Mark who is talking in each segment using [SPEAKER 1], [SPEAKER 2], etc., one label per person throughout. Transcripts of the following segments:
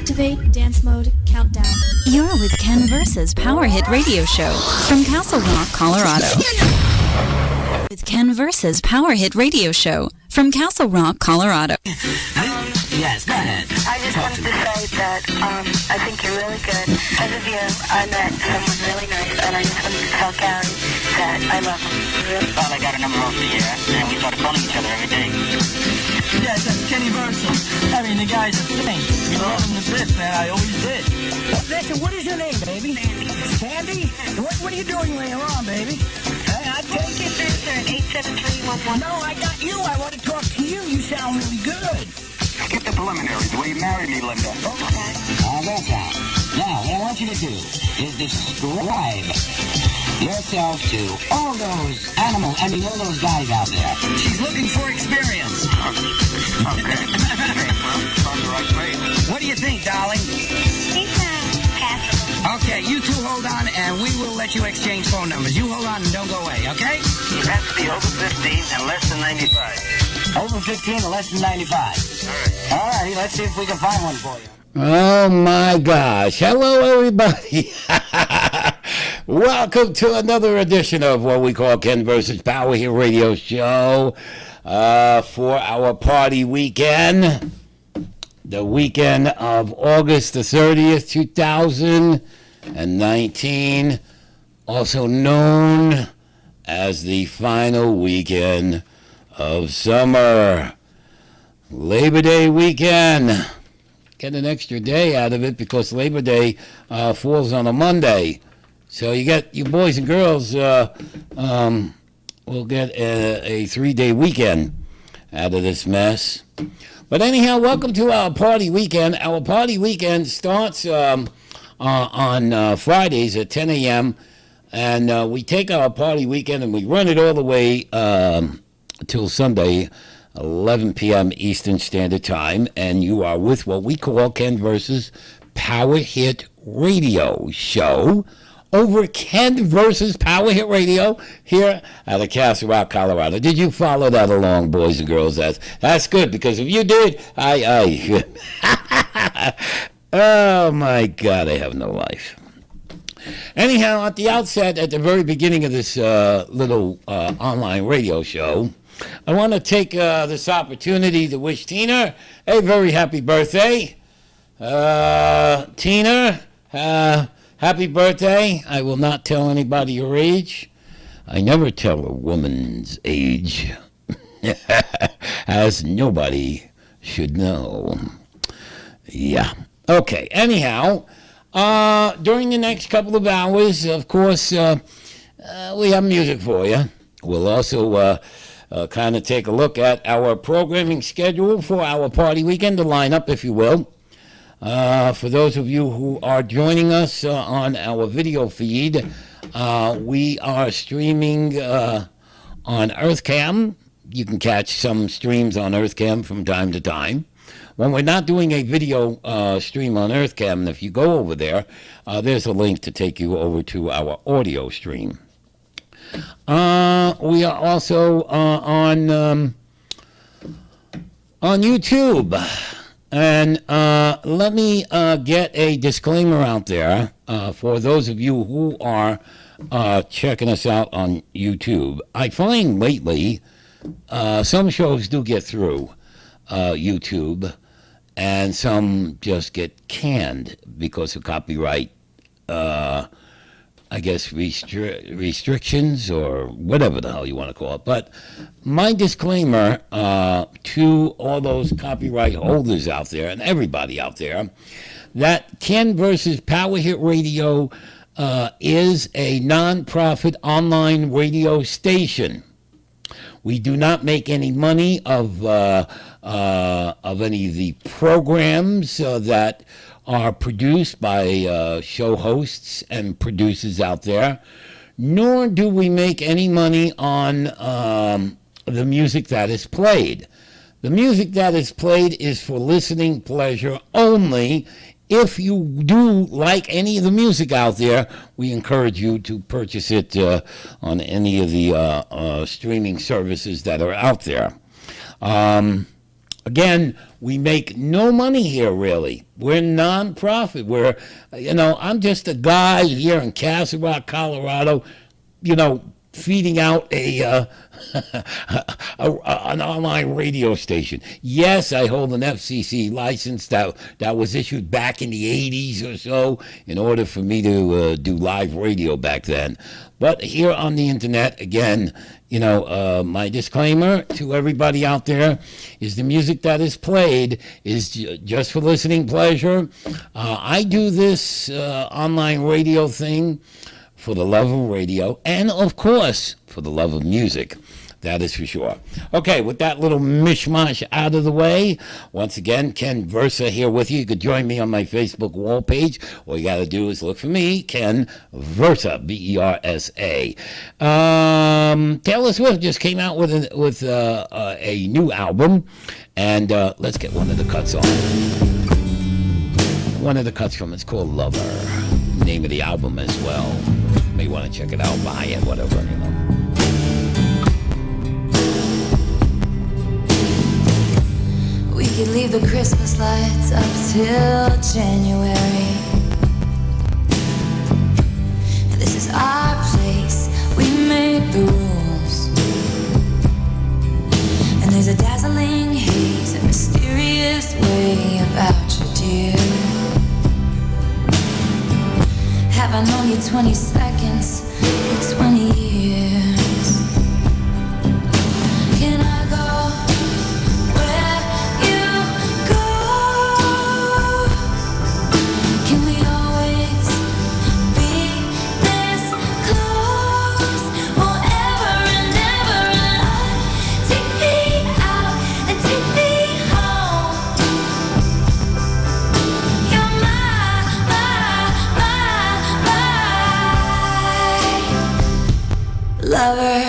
[SPEAKER 1] Activate dance mode countdown.
[SPEAKER 2] You're with Ken Versus Power Hit Radio Show from Castle Rock, Colorado. With Ken Versus Power Hit Radio Show from Castle Rock, Colorado.
[SPEAKER 3] Yes, go ahead.
[SPEAKER 4] I just wanted to say that I think you're really good. As of you, I met someone really nice, and I just wanted to tell Gary that I love him. Really?
[SPEAKER 3] Thought I got a number off the air, and we started calling each other every day.
[SPEAKER 5] Yes, that's Kenny Versus. I mean, the guy's a thing. We love him to bits, man. I always did. Listen, what is your name, baby? Candy. What are you doing later on, baby? I take it.
[SPEAKER 4] Sir, 87311.
[SPEAKER 5] No, I got you. I want to talk to you. You sound really good.
[SPEAKER 3] Skip the preliminaries. Will you marry me, Linda?
[SPEAKER 4] Okay.
[SPEAKER 3] That's out. Now, what I want you to do is describe yourself to all those all those guys out there.
[SPEAKER 5] She's looking for experience.
[SPEAKER 3] Okay. Well, on the right way.
[SPEAKER 5] What do you think, darling?
[SPEAKER 4] He's passable.
[SPEAKER 5] Okay, you two hold on, and we will let you exchange phone numbers. You hold on and don't go away, okay?
[SPEAKER 3] You have to be over 15 and less than 95. Over 15 and less than 95. All righty, let's see if we can find one for you.
[SPEAKER 6] Oh my gosh. Hello everybody. Welcome to another edition of what we call Ken Versus Power Hit Radio Show for our party weekend. The weekend of August the 30th, 2019, also known as the final weekend of summer. Labor Day weekend. Get an extra day out of it because Labor Day falls on a Monday. So you boys and girls will get a 3-day weekend out of this mess. But anyhow, welcome to our party weekend. Our party weekend starts on Fridays at 10 a.m. And we take our party weekend and we run it all the way till Sunday, 11 p.m. Eastern Standard Time. And you are with what we call Ken Versus Power Hit Radio Show over Ken Versus Power Hit Radio here out of Castle Rock, Colorado. Did you follow that along, boys and girls? That's good, because if you did, oh my God, I have no life. Anyhow, at the outset, at the very beginning of this little online radio show, I want to take this opportunity to wish Tina a very happy birthday. Tina, happy birthday. I will not tell anybody your age. I never tell a woman's age, as nobody should know. Yeah. Okay. Anyhow, during the next couple of hours, of course, we have music for you. We'll also kind of take a look at our programming schedule for our party weekend, the lineup, if you will. For those of you who are joining us on our video feed, we are streaming on EarthCam. You can catch some streams on EarthCam from time to time. When we're not doing a video stream on EarthCam, and if you go over there, there's a link to take you over to our audio stream. We are also on YouTube. And let me get a disclaimer out there for those of you who are checking us out on YouTube. I find lately some shows do get through YouTube, and some just get canned because of copyright, I guess, restrictions or whatever the hell you want to call it. But my disclaimer to all those copyright holders out there and everybody out there, that Ken Versus Power Hit Radio is a non-profit online radio station. We do not make any money of any of the programs that are produced by show hosts and producers out there, nor do we make any money on the music that is played. The music that is played is for listening pleasure only. If you do like any of the music out there, we encourage you to purchase it on any of the streaming services that are out there. Again, we make no money here, really. We're non-profit. We're, I'm just a guy here in Castle Rock, Colorado, feeding out an online radio station. Yes, I hold an FCC license that was issued back in the 80s or so in order for me to do live radio back then. But here on the internet, again, my disclaimer to everybody out there is the music that is played is just for listening pleasure. I do this online radio thing for the love of radio, and of course, for the love of music. That is for sure. Okay, with that little mishmash out of the way, once again, Ken Versa here with you. You could join me on my Facebook wall page. All you got to do is look for me, Ken Versa, Versa. Taylor Swift just came out with a new album, and let's get one of the cuts on. One of the cuts from it's called Lover. Name of the album as well. May want to check it out, buy it, whatever,
[SPEAKER 7] We could leave the Christmas lights up till January. This is our place, we make the rules. And there's a dazzling haze, a mysterious way about you, dear. Have I known you 20 seconds or 20 years? Can I go where you go? Can we always be this close forever and ever? And take me out and take me home. You're my lover.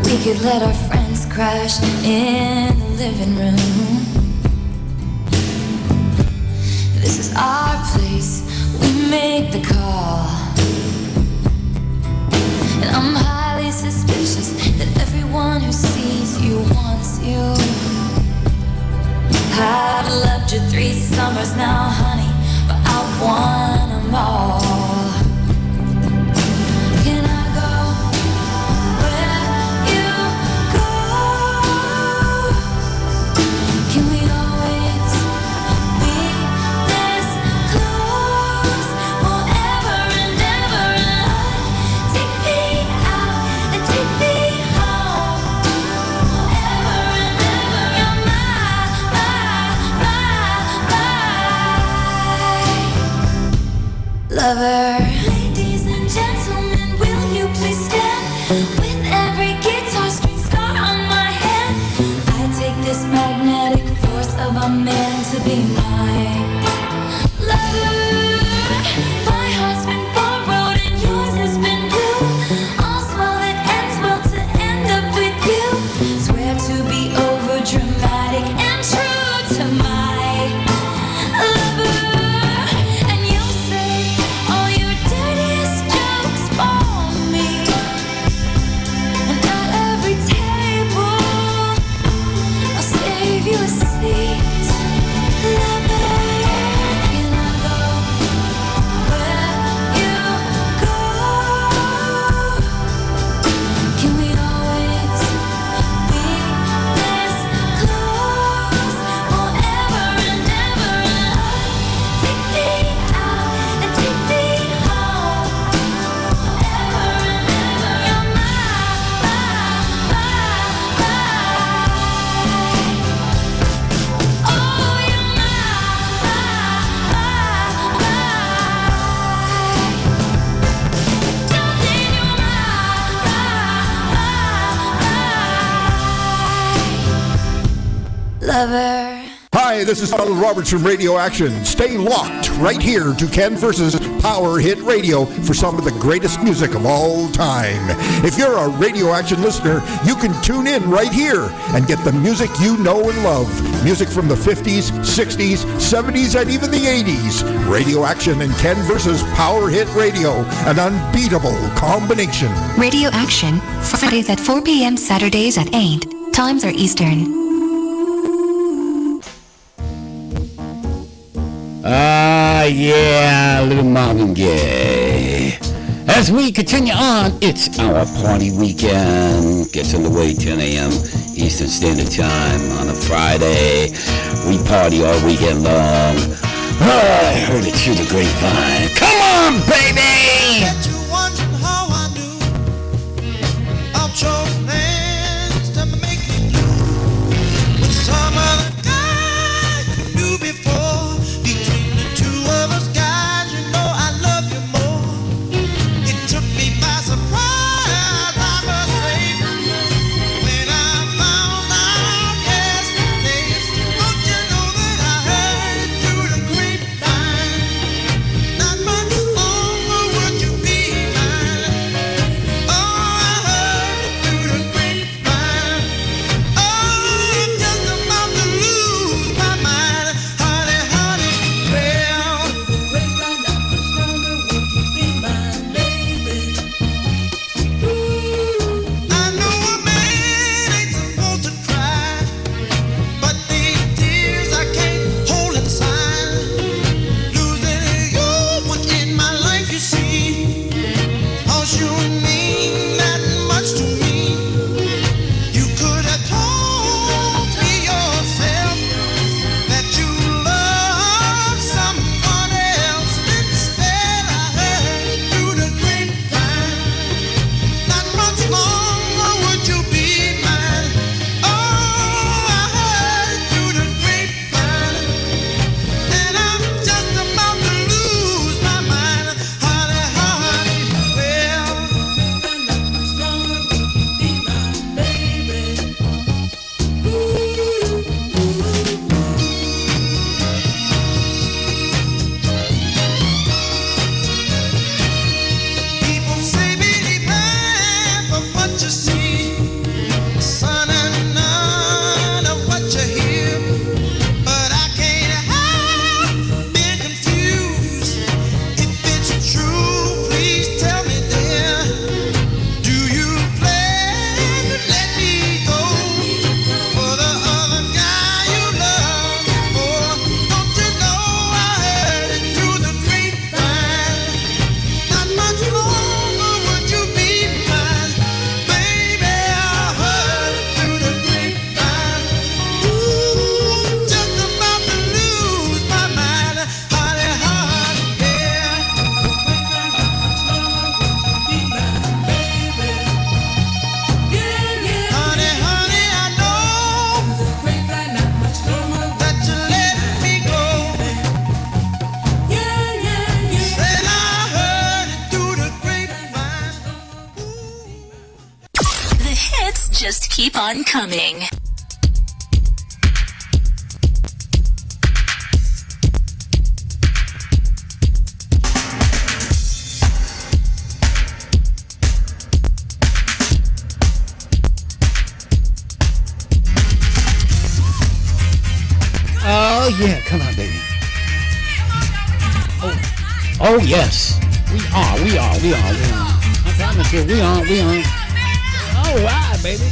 [SPEAKER 7] We could let our friends crash in the living room. This is our place, we make the call. And I'm highly suspicious that everyone who sees you wants you. I've loved you 3 summers now, honey, but I want them all. Can I go where you go? Can we always be this close forever and ever? And take me out and take me home forever and ever. You're lover. Ladies and gentlemen, will you please stand? With every guitar string scar on my hand, I take this magnetic force of a man to be my lover. My heart's been borrowed and yours has been blue. All's well that ends well to end up with you. Swear to be over dramatic and true to my lover.
[SPEAKER 8] Hi, this is Donald Roberts from Radio Action. Stay locked right here to Ken Versus Power Hit Radio for some of the greatest music of all time. If you're a Radio Action listener, you can tune in right here and get the music you know and love. Music from the 50s, 60s, 70s, and even the 80s. Radio Action and Ken versus Power Hit Radio, an unbeatable combination.
[SPEAKER 9] Radio Action, Fridays at 4 p.m., Saturdays at 8. Times are Eastern.
[SPEAKER 6] Yeah, little Marvin Gaye. As we continue on, it's our party weekend. Gets underway 10 a.m. Eastern Standard Time on a Friday. We party all weekend long. Oh, I heard it through the grapevine. Come on, baby!
[SPEAKER 2] Just keep on coming.
[SPEAKER 6] Oh, yeah, come on, baby. Oh, yes. We are. I promise you, we are. All right, baby.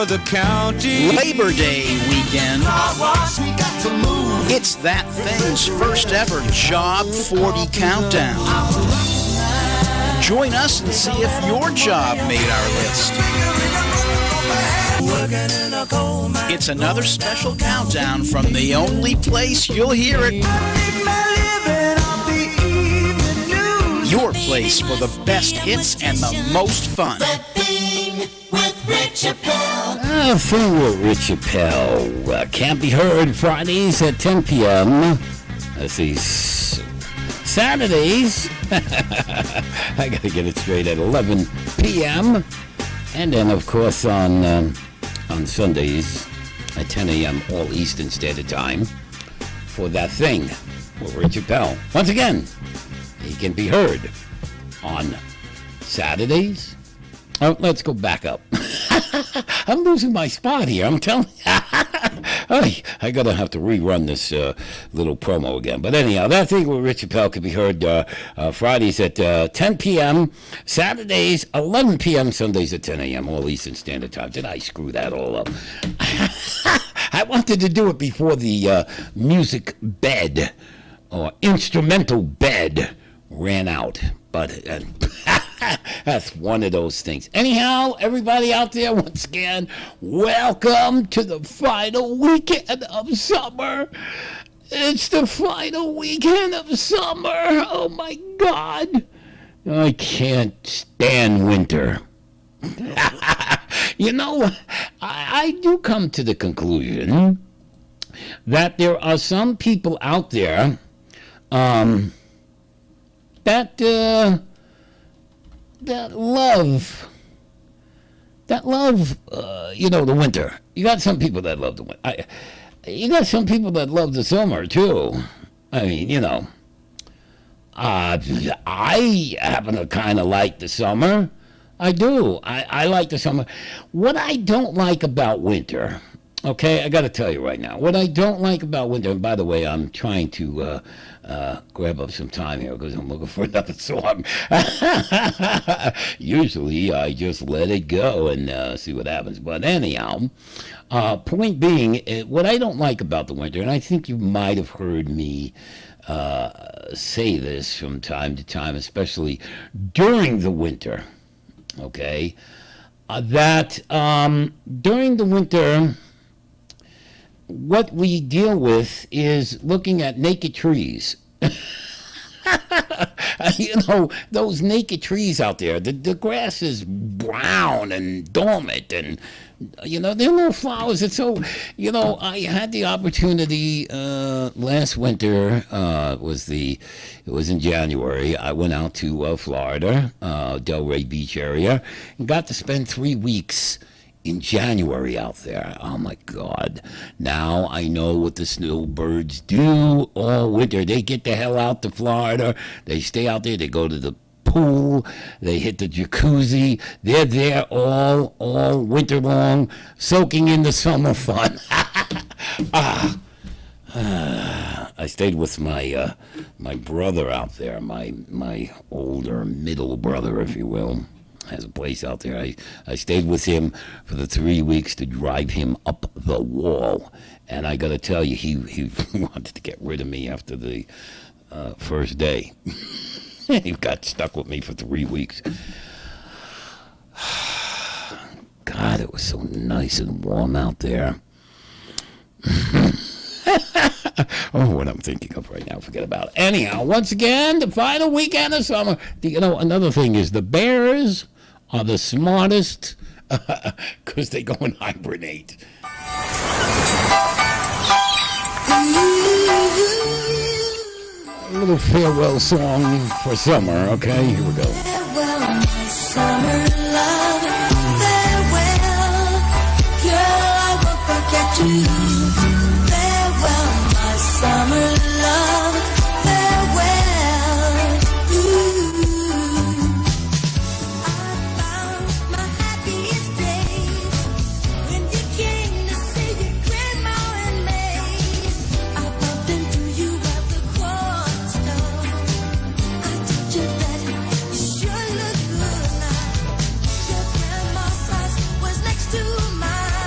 [SPEAKER 10] for the county.
[SPEAKER 11] Labor Day weekend. It's That Thing's first ever Job 40 countdown. Join us and see if your job made our list. It's another special countdown from the only place you'll hear it. Your place for the best hits and the most fun.
[SPEAKER 6] Thing with Rich Appel can't be heard Fridays at 10 p.m. Let's see, Saturdays, I gotta get it straight, at 11 p.m. And then, of course, on Sundays at 10 a.m. all Eastern Standard Time for That Thing with Rich Appel. Once again, he can be heard on Saturdays. Oh, let's go back up. I'm losing my spot here, I'm telling you. I gotta have to rerun this little promo again. But anyhow, That Thing with Rich Appel can be heard Fridays at 10 p.m., Saturdays 11 p.m., Sundays at 10 a.m., all Eastern Standard Time. Did I screw that all up? I wanted to do it before the music bed or instrumental bed ran out, but that's one of those things. Anyhow, everybody out there, once again, welcome to the final weekend of summer. It's the final weekend of summer. Oh my God, I can't stand winter. You know, I do come to the conclusion that there are some people out there that love, the winter. You got some people that love the winter. You got some people that love the summer, too. I mean, I happen to kind of like the summer. I do. I like the summer. What I don't like about winter, okay, I got to tell you right now, what I don't like about winter, and by the way, I'm trying to grab up some time here because I'm looking for another song. Usually I just let it go and see what happens. But anyhow, point being, what I don't like about the winter, and I think you might have heard me say this from time to time, especially during the winter, okay, that during the winter, what we deal with is looking at naked trees. Those naked trees out there, the grass is brown and dormant, and they're little flowers. And so, I had the opportunity last winter. It was in January. I went out to Florida, Delray Beach area, and got to spend 3 weeks in January out there. Oh my God. Now I know what the snowbirds do all winter. They get the hell out to Florida. They stay out there. They go to the pool. They hit the jacuzzi. They're there all winter long, soaking in the summer fun. I stayed with my brother out there, my older middle brother, if you will. Has a place out there. I stayed with him for the 3 weeks to drive him up the wall. And I got to tell you, he wanted to get rid of me after the first day. He got stuck with me for 3 weeks. God, it was so nice and warm out there. Oh, what I'm thinking of right now, forget about it. Anyhow, once again, the final weekend of summer. Another thing is the bears are the smartest because they go and hibernate. A little farewell song for summer, okay? Here we go.
[SPEAKER 7] Farewell, my summer love. Farewell, girl, I won't forget you. Farewell, my summer love. Farewell, I found my happiest days when you came to see your grandma and me. I bumped into you at the corner store. I told you that you sure look good now. Your grandma's house was next to mine.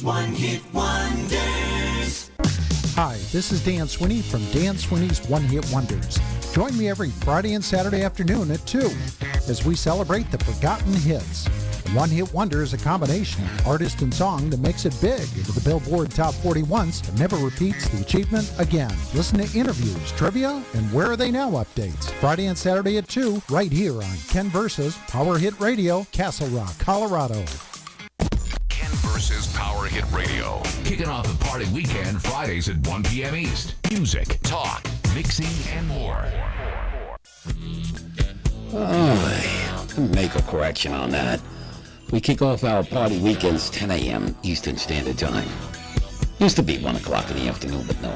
[SPEAKER 10] One-Hit Wonders.
[SPEAKER 12] Hi, this is Dan Sweeney from Dan Sweeney's One-Hit Wonders. Join me every Friday and Saturday afternoon at 2 as we celebrate the forgotten hits. One-Hit Wonder is a combination of artist and song that makes it big into the Billboard Top 40 once and never repeats the achievement again. Listen to interviews, trivia, and Where Are They Now updates. Friday and Saturday at 2, right here on Ken Versus Power Hit Radio, Castle Rock, Colorado.
[SPEAKER 13] Ken Versus Power Hit Radio. Kicking off the party weekend Fridays at 1 p.m. East. Music, talk, mixing, and more.
[SPEAKER 6] Make a correction on that. We kick off our party weekends 10 a.m. Eastern Standard Time. Used to be 1 o'clock in the afternoon, but no.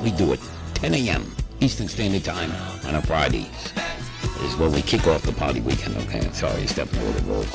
[SPEAKER 6] We do it 10 a.m. Eastern Standard Time on a Friday. Is when we kick off the party weekend, okay? Sorry, stepping over the road.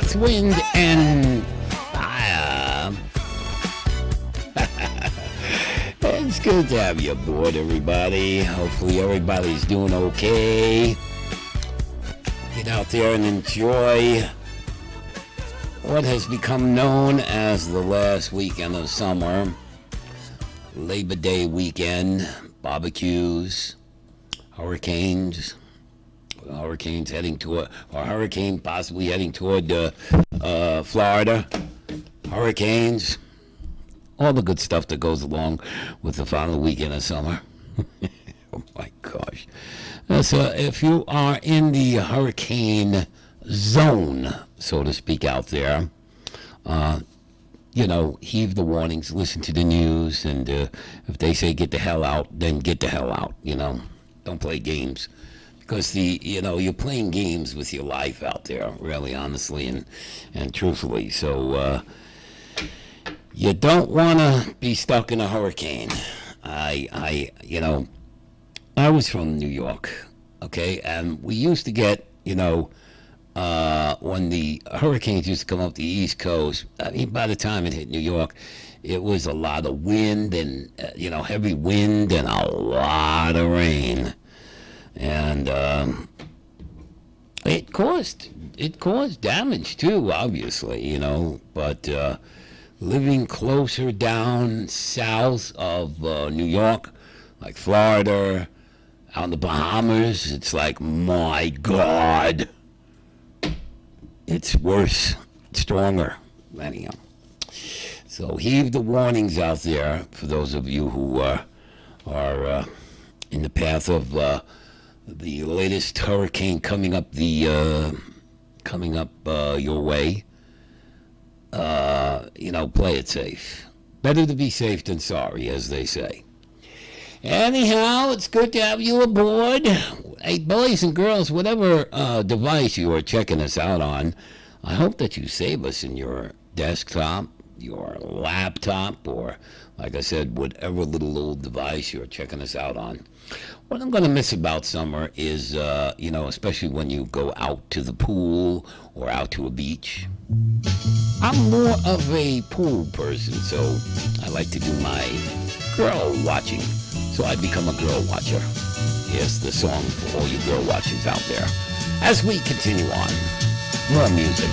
[SPEAKER 6] Earth, Wind, and Fire. It's good to have you aboard, everybody. Hopefully everybody's doing okay. Get out there and enjoy what has become known as the last weekend of summer. Labor Day weekend, barbecues, hurricanes heading toward, or hurricane possibly heading toward Florida. Hurricanes, all the good stuff that goes along with the final weekend of summer. Oh my gosh. So if you are in the hurricane zone, so to speak, out there, heave the warnings, listen to the news, and if they say get the hell out, then get the hell out, Don't play games. Because you're playing games with your life out there, really, honestly and truthfully. So you don't want to be stuck in a hurricane. I was from New York, okay, and we used to get, when the hurricanes used to come up the East Coast, I mean, by the time it hit New York, it was a lot of wind and, heavy wind and a lot of rain. And it caused damage too, obviously, but living closer down south of New York, like Florida, out in the Bahamas, it's like, my God, it's worse, stronger, anyhow. So heave the warnings out there for those of you who are in the path of the latest hurricane coming up your way. Play it safe. Better to be safe than sorry, as they say. Anyhow, it's good to have you aboard. Hey, boys and girls, whatever device you are checking us out on, I hope that you save us in your desktop, your laptop, or, like I said, whatever little old device you're checking us out on. What I'm going to miss about summer is, especially when you go out to the pool or out to a beach. I'm more of a pool person, so I like to do my girl watching. So I become a girl watcher. Yes, the song for all you girl watchers out there. As we continue on, more music.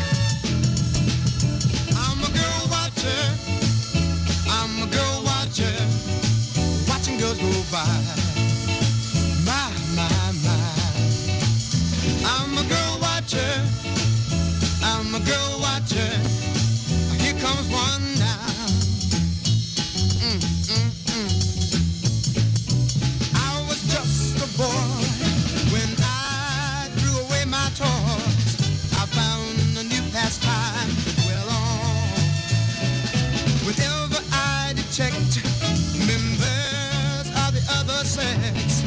[SPEAKER 10] I'm a girl watcher. I'm a girl watcher. Watching girls go by. My. I'm a girl watcher. I'm a girl watcher. Here comes one now. I was just a boy when I threw away my toys. I found a new pastime well on. Whenever I detect members of the other sex,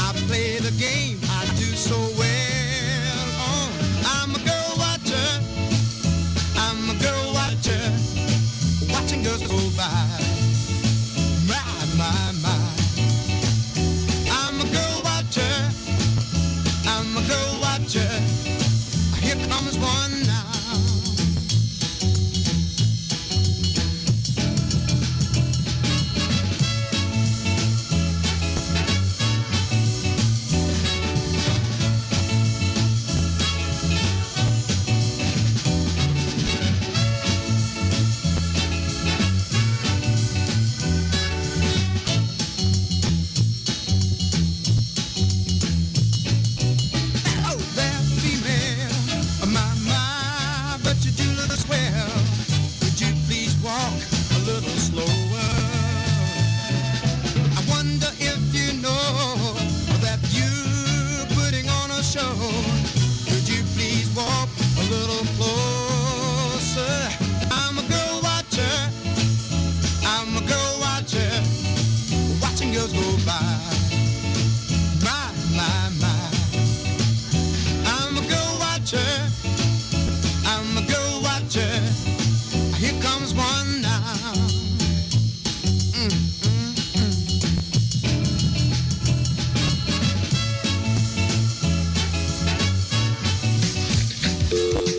[SPEAKER 10] I play the game I do so well on. I'm a girl watcher. I'm a girl watcher. Watching girls go by. My. I'm a girl watcher. I'm a girl watcher. Here comes one now. Oh, that female, my.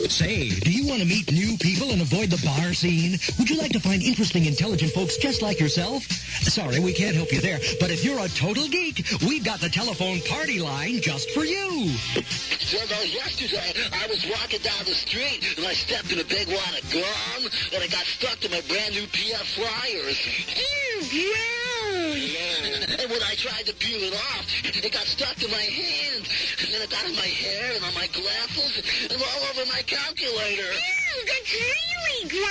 [SPEAKER 14] Say, do you want to meet new people and avoid the bar scene? Would you like to find interesting, intelligent folks just like yourself? Sorry, we can't help you there, but if you're a total geek, we've got the telephone party line just for you.
[SPEAKER 15] So yesterday, I was walking down the street, and I stepped in a big wad of gum, and I got stuck to my brand new PF Flyers. Ew, and when I tried to peel it off, it got stuck in my hand, and then it got in my hair and on my glasses and all over my calculator. Ew, that's really gross.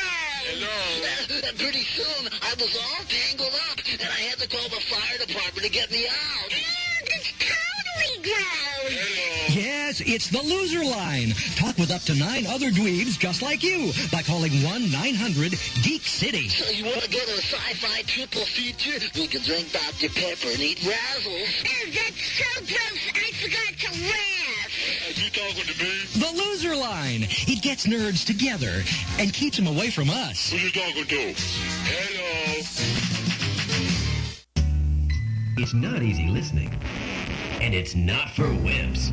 [SPEAKER 15] And pretty soon, I was all tangled up, and I had to call the fire department to get me out. Ew, that's totally gross.
[SPEAKER 14] Yes, it's the Loser Line. Talk with up to 9 other dweebs just like you by calling 1-900-GEEK-CITY.
[SPEAKER 15] So you want to go to a sci-fi triple feature? We can drink Dr. Pepper and eat Razzles. Oh, that's so gross, I forgot to laugh. Are you talking to me?
[SPEAKER 14] The Loser Line. It gets nerds together and keeps them away from us.
[SPEAKER 15] Who you talking to? Hello.
[SPEAKER 16] It's not easy listening. And it's not for wimps.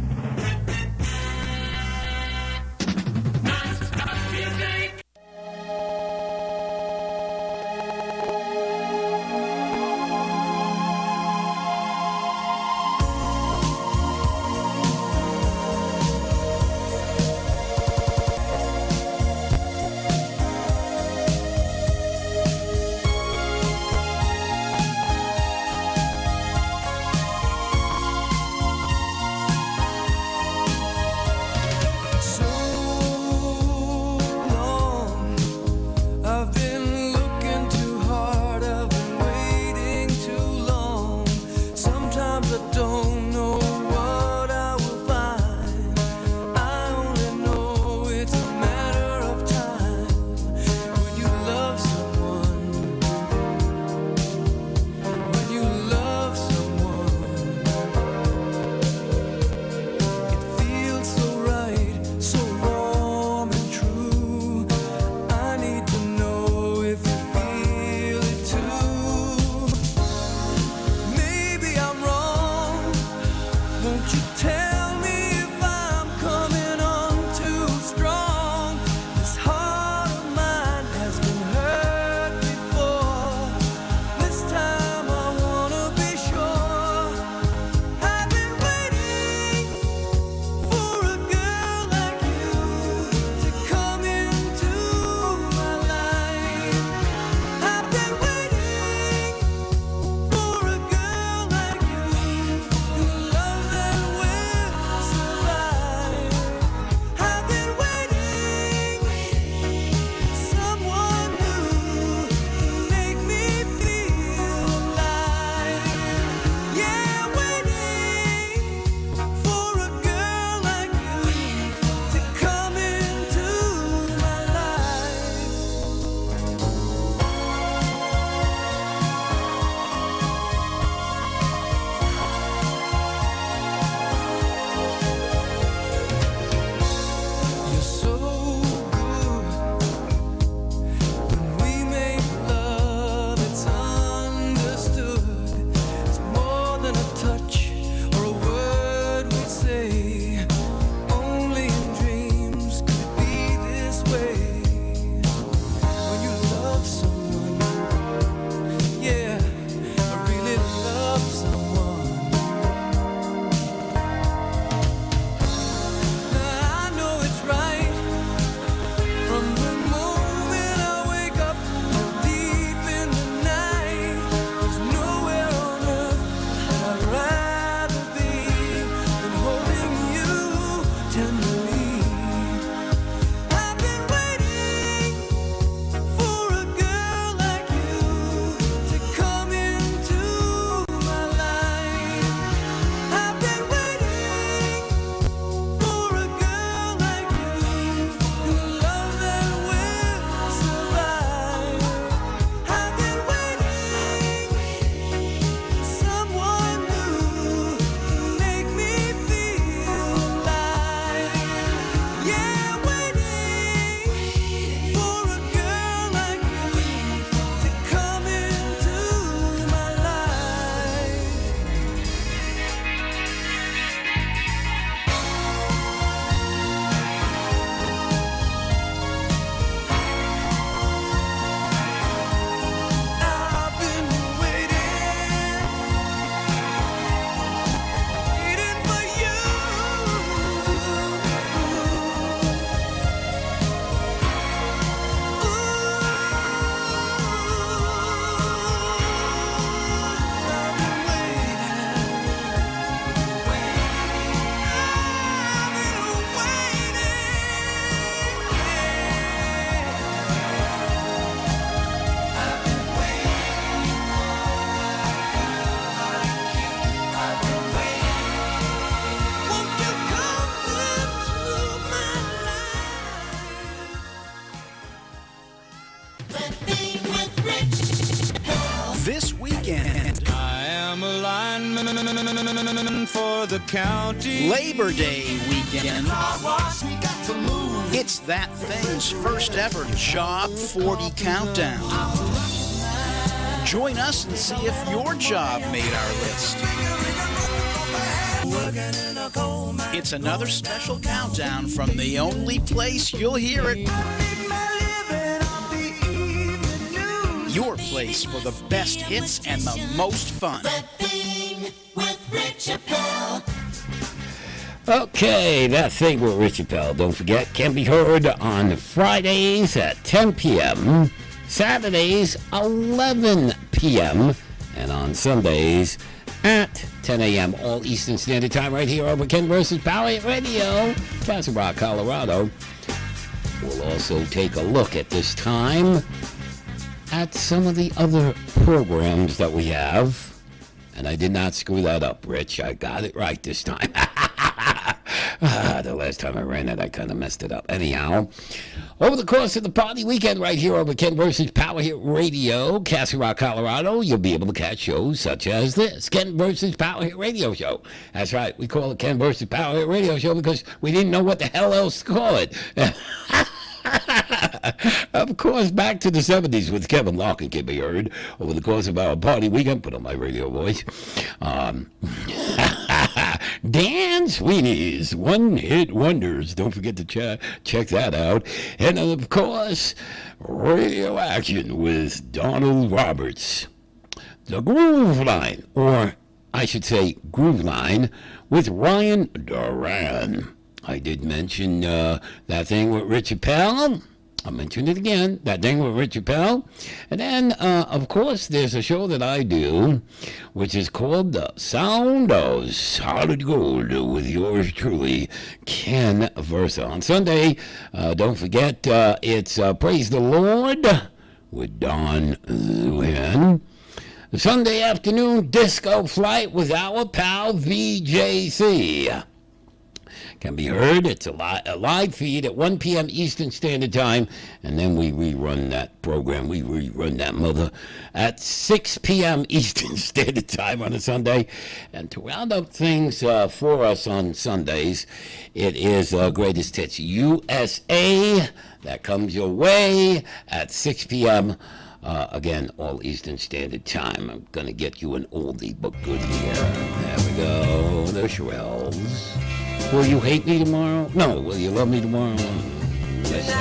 [SPEAKER 17] one for the county.
[SPEAKER 11] Labor Day weekend.
[SPEAKER 17] Car wash, we got to move.
[SPEAKER 11] It's That Thing's first ever Job 40 countdown. Join us and see if your job made our list. It's another special countdown from the only place you'll hear it. Your place for the best hits and the most fun.
[SPEAKER 6] Okay, That Thing with Rich Appel, don't forget, can be heard on Fridays at 10 p.m., Saturdays 11 p.m., and on Sundays at 10 a.m. all Eastern Standard Time right here over Ken versus Power Hit Radio, Castle Rock, Colorado. We'll also take a look at this time at some of the other programs that we have. And I did not screw that up, Rich. I got it right this time. The last time I ran it, I kind of messed it up. Anyhow, over the course of the party weekend right here over Ken versus Power Hit Radio, Castle Rock, Colorado, you'll be able to catch shows such as this, Ken versus Power Hit Radio Show. That's right, we call it Ken versus Power Hit Radio Show because we didn't know what the hell else to call it. Of course, back to the 70s with Kevin Larkin can be heard over the course of our party weekend. Put on my radio voice. Dan Sweeney's One Hit Wonders. Don't forget to check that out. And of course, Radio Action with Donald Roberts. The Groove Line, or I should say Groove Line, with Ryan Duran. I did mention That Thing with Rich Appel. I'll mention it again, That Thing with Rich Appel. And then, of course, there's a show that I do, which is called The Sound of Solid Gold with yours truly, Ken Versa. On Sunday, don't forget, it's Praise the Lord with Don Luhan. Sunday afternoon, Disco Flight with our pal VJC. Can be heard. It's a live feed at 1 p.m. Eastern Standard Time, and then we rerun that program. We rerun that mother at 6 p.m. Eastern Standard Time on a Sunday. And to round up things for us on Sundays, it is Greatest Hits USA. That comes your way at 6 p.m. Again, all Eastern Standard Time. I'm going to get you an oldie but good here. There we go. The Shirelles. Will you hate me tomorrow? No. Will you love me tomorrow? Listen.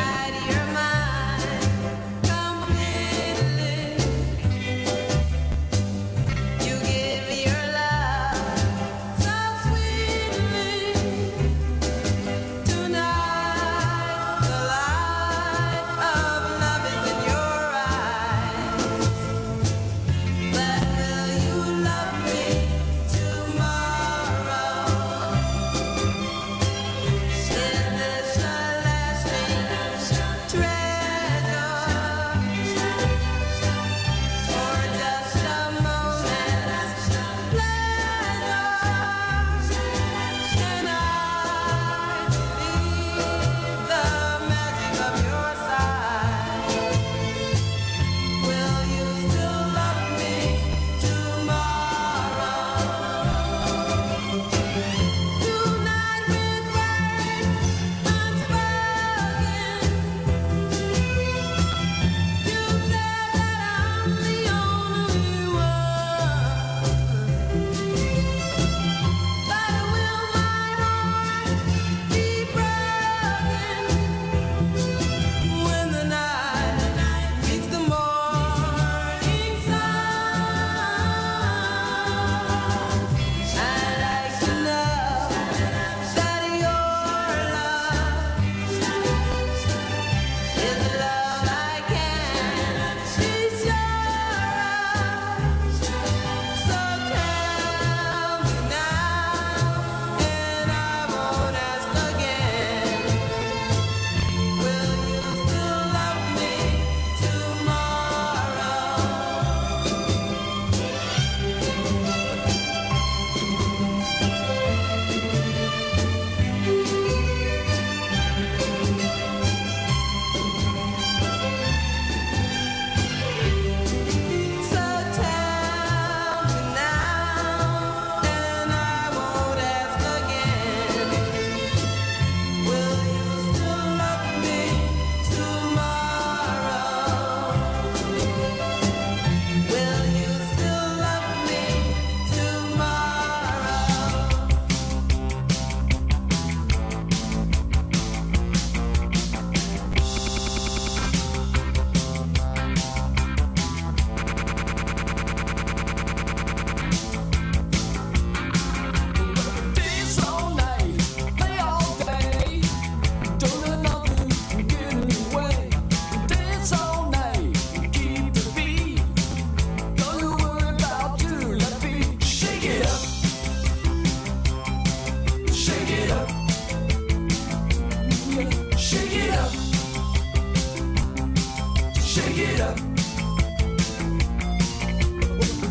[SPEAKER 17] it up.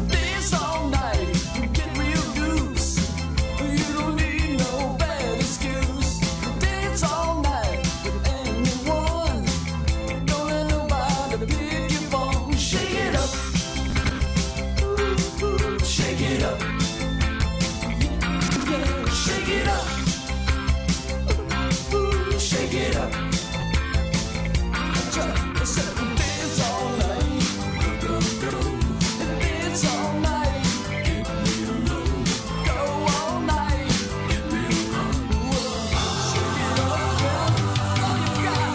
[SPEAKER 17] Dance all night, get real loose. You don't need no bad excuse. Dance all night with anyone. Don't let nobody pick your phone. Shake it up. Shake it up. Yeah, shake it up. Shake it up. Dance all night. Dance all night. Go all night. Shake it up, girl. All you got.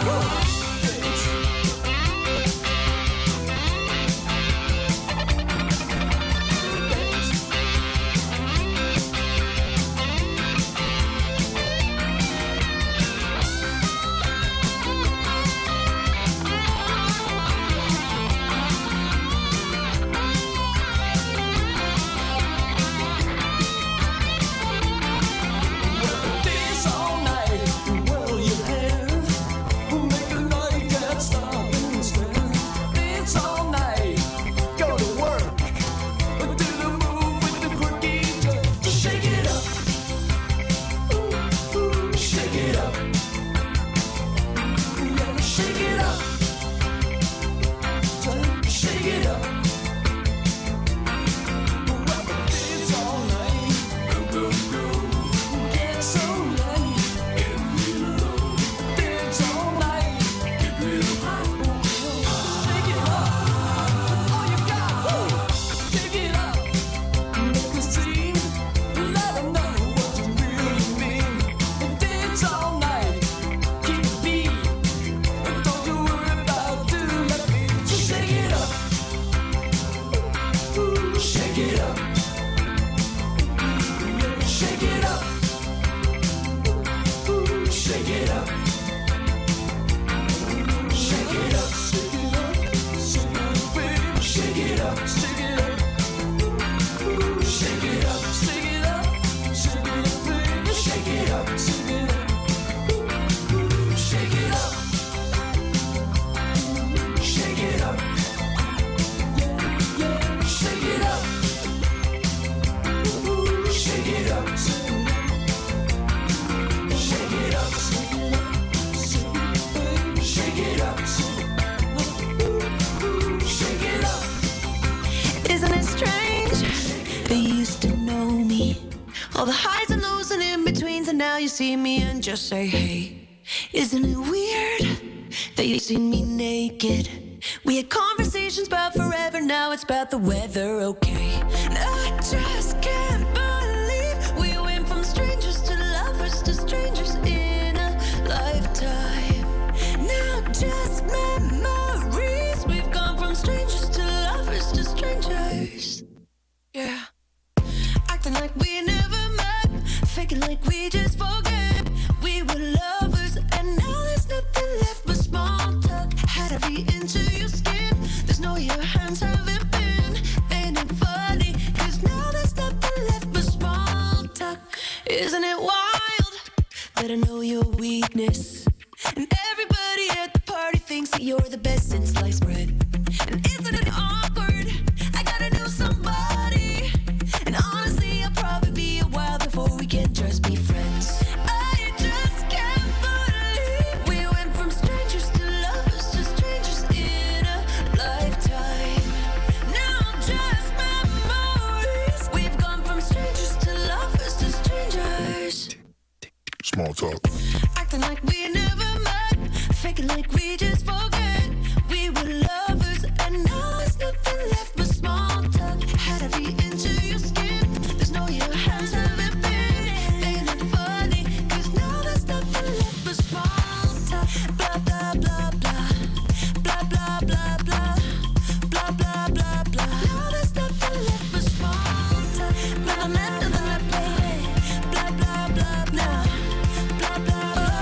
[SPEAKER 17] Dance. Dance all night, whirl your hair. Make a night can't stop and stare. Dance all night, go to work. Do the move with the quirky jerk. Just shake it up. Shake it up. Yeah, shake it up. Just shake it up. Dance all night. Get so light. Dance all night. Shake it up. All you got. Shake it up. Make a scene. Let 'em know what you really mean. Dance all night. Keep the beat. Don't you worry about doing that beat. Just shake it up. Shake it up. Shake it up. Shake it up. Shake it up. Shake it up. Shake it up, baby. Shake it up. Shake it up. Shake it up. Shake it up. Shake it up, baby. Shake it up. Shake it up. Shake it up. Shake it up. Yeah, yeah. Shake it up. Shake it up. Shake it up. Shake it up. Shake it up.
[SPEAKER 7] Isn't it strange? They used to know me. All the highs and lows and in-betweens, and now you see me and just say, hey. Isn't it weird that you seen me naked? We had conversations about forever, now it's about the weather, okay. And I just can't believe we went from strangers to lovers to strangers in a lifetime. Now just memories, we've gone from strangers to lovers to strangers. Yeah. Acting like we never met, faking like we just forget. We were lovers and now there's nothing left but small talk. Had to be into your skin, there's no your hands haven't been. Ain't it funny, cause now there's nothing left but small talk. Isn't it wild that I know your weakness? And everybody at the party thinks that you're the best since sliced bread. And isn't it awkward? I gotta know somebody. And honestly, I'll probably be a while before we can just be friends. I just can't believe we went from strangers to lovers to strangers in a lifetime. Now just memories, we've gone from strangers to lovers to strangers.
[SPEAKER 8] Small talk.
[SPEAKER 7] Acting like we never met, faking like we just forget. We were lovers and now there's nothing left but small talk. Had to be into your skin, there's no your hands haven't been. Ain't it funny, cause now there's nothing left but small talk. Blah blah blah blah, blah blah blah blah, blah blah blah blah. Now there's nothing left but small talk. Blah left to the left, baby. Blah blah blah blah, blah blah blah blah.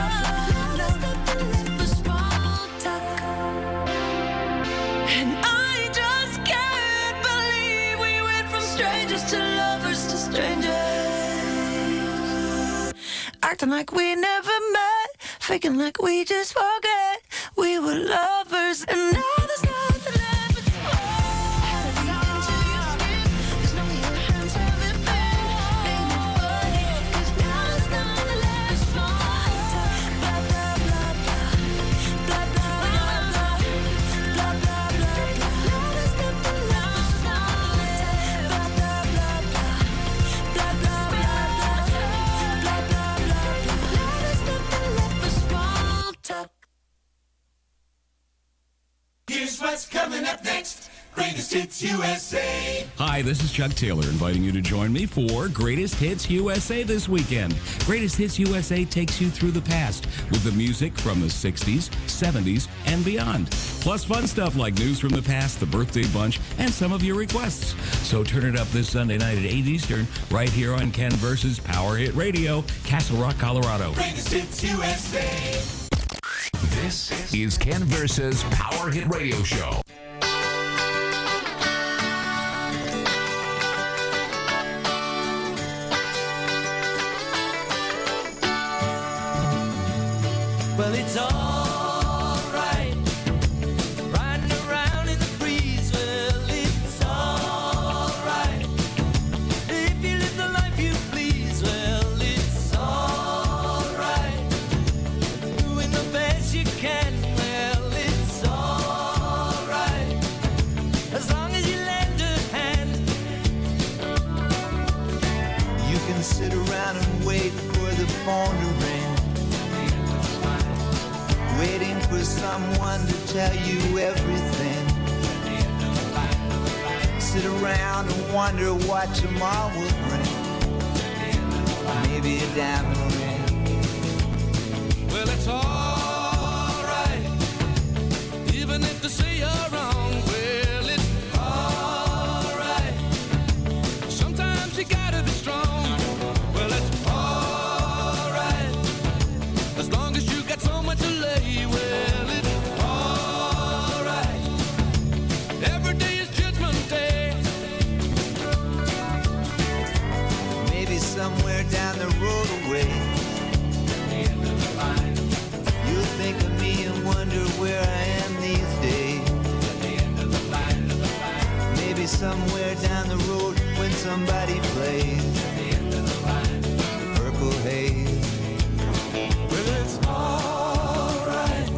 [SPEAKER 7] Now there's nothing left but small talk. And I just can't believe we went from strangers to lovers to strangers. Acting like we never met, faking like we just forget. We were lovers and now there's nothing
[SPEAKER 17] Hits USA.
[SPEAKER 18] Hi, this is Chuck Taylor inviting you to join me for Greatest Hits USA this weekend. Greatest Hits USA takes you through the past with the music from the 60s, 70s, and beyond. Plus fun stuff like news from the past, the birthday bunch, and some of your requests. So turn it up this Sunday night at 8 Eastern right here on Ken versus Power Hit Radio, Castle Rock, Colorado.
[SPEAKER 17] Greatest Hits USA.
[SPEAKER 13] This is Ken versus Power Hit Radio Show.
[SPEAKER 17] Well, it's alright, riding around in the breeze. Well, it's alright, if you live the life you please. Well, it's alright, doing the best you can. Well, it's alright, as long as you lend a hand.
[SPEAKER 19] You can sit around and wait for the phone to ring, waiting for someone to tell you everything. Sit around and wonder what tomorrow will bring. Maybe a diamond ring.
[SPEAKER 17] Well, it's alright, even if they say you're wrong. Well, it's alright, sometimes you gotta be strong. Well, it's alright, as long as you got someone to lay. Well, it's alright, every day is Judgment Day.
[SPEAKER 19] Maybe somewhere down the road away, you'll think of me and wonder where I am these days. Maybe somewhere down the road when somebody plays Purple Haze.
[SPEAKER 17] Well, it's alright,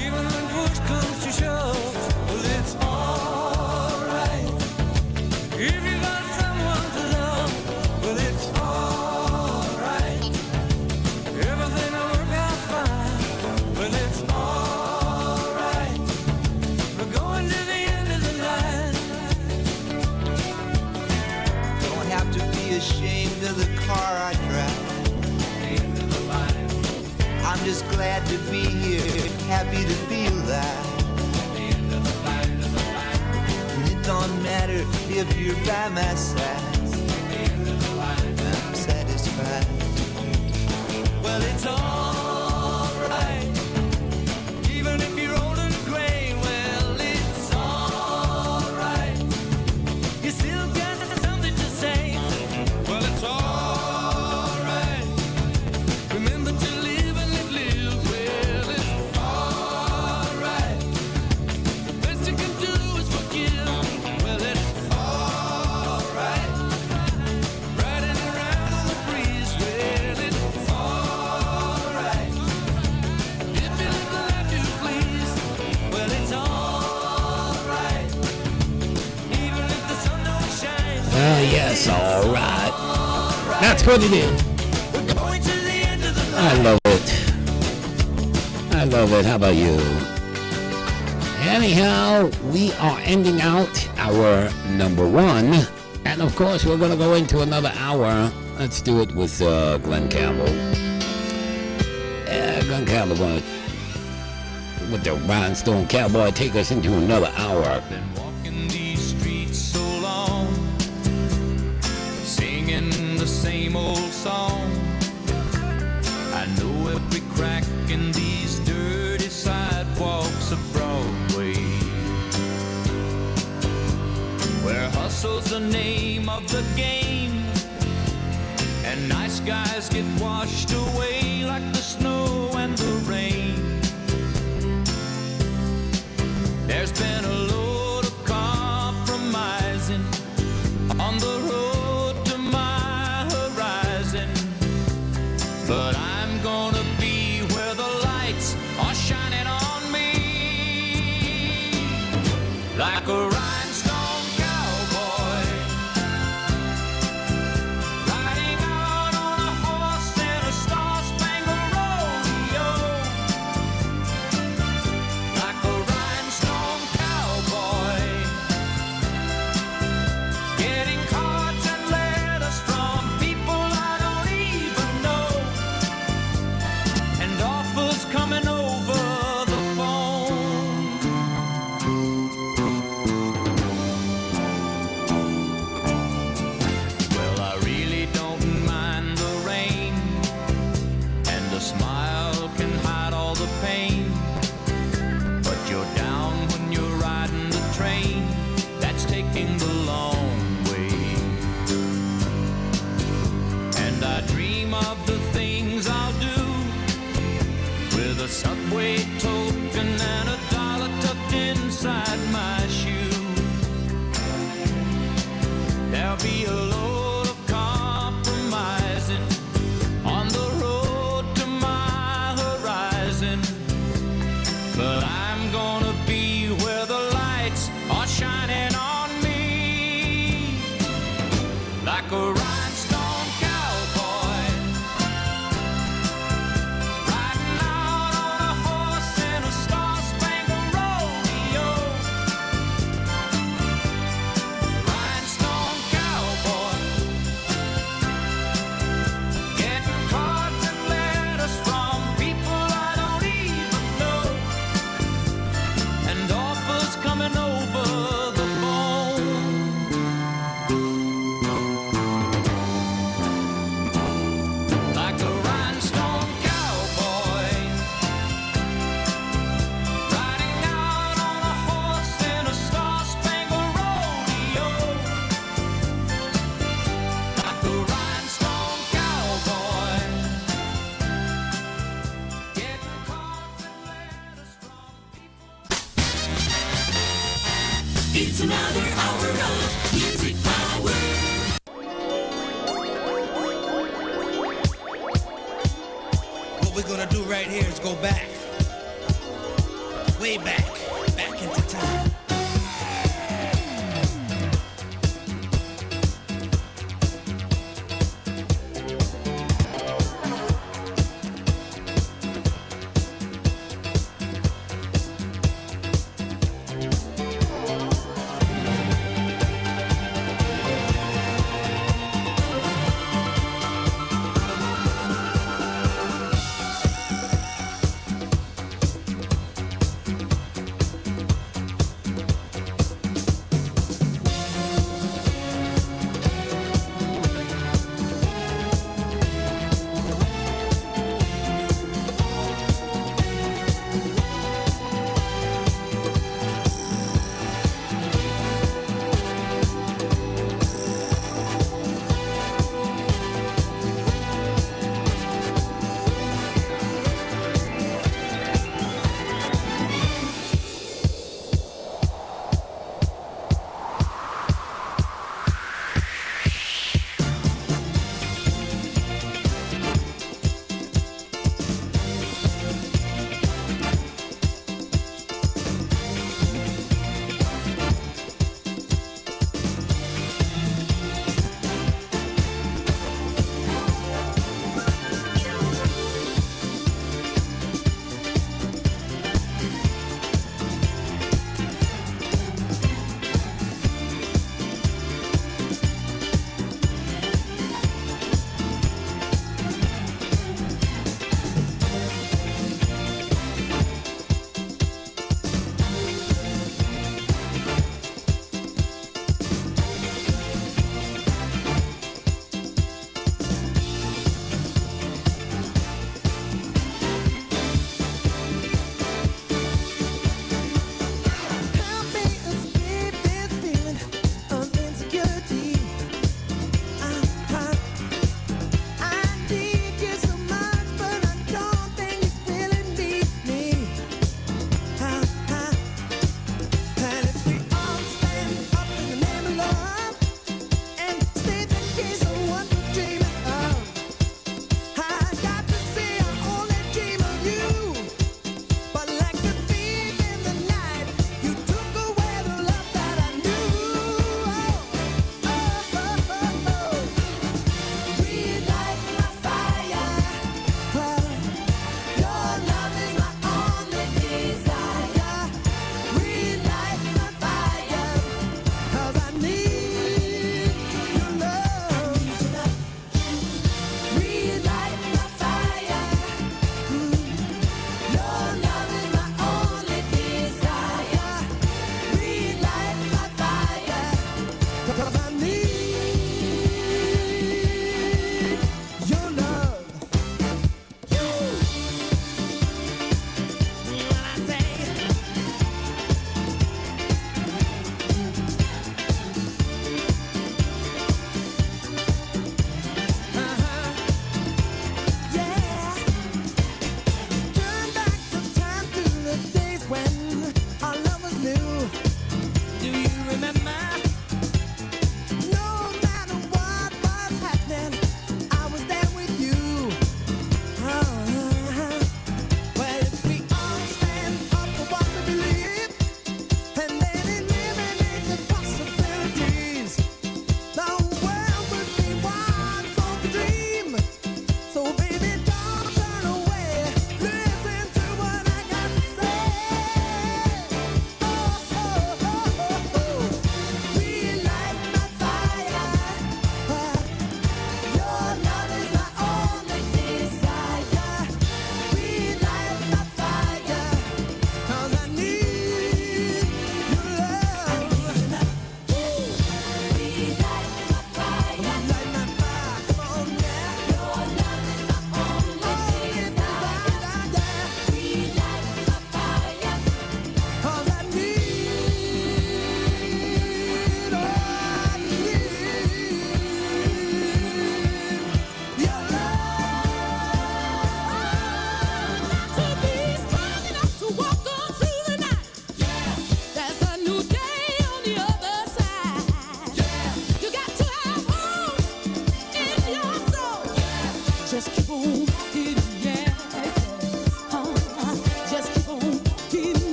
[SPEAKER 17] even when push comes to shove. Well, it's alright, if you got someone to love. Well, it's alright, everything will work out fine. Well, it's alright, we're going to the end of the line.
[SPEAKER 19] Don't have to be ashamed of the car I drive. I'm just glad to be here, happy to be alive. And it don't matter if you're by my side, I'm satisfied.
[SPEAKER 17] Well, it's alright, even if you're old and gray. Well, it's alright, you still got something to say. Well, it's alright, remember to live and live. Well, it's alright, the best you can do is forgive. Well, it's alright, riding around on the breeze. Well, it's alright, if you live the life you please. Well, it's alright, even if the sun don't shine.
[SPEAKER 6] Yes, all right. That's what it is.
[SPEAKER 17] We're going to the end of the
[SPEAKER 6] I love it. I love it. How about you? Anyhow, we are ending out our number one. And of course, we're going to go into another hour. Let's do it with Glenn Campbell. Glenn Campbell going to, with the Rhinestone Cowboy, take us into another hour.
[SPEAKER 17] walking these streets so long, singing the same old song. I know every crack in these dirty sidewalks of Broadway, where hustle's the name of the game, and nice guys get washed away like the snow and the rain. There's been a load of compromising on the road to my horizon, but I'm gonna be where the lights are shining on me, like a rhinestone cowboy, riding out on a horse in a star-spangled road. token and $1 tucked inside my shoe. There'll be a load of compromising on the road to my horizon, but I'm gonna be where the lights are shining on me like a rhinestone cowboy riding out on a horse in a star-spangled rodeo. Rhinestone cowboy getting cards and letters from people I don't even know, and offers coming over the phone. Like a rhinestone cowboy riding out on a horse in a star-spangled rodeo. Like a rhinestone cowboy getting cards and letters from people.
[SPEAKER 7] It's another hour of music power.
[SPEAKER 5] What we're gonna do right here is go back. Way back. Back into time.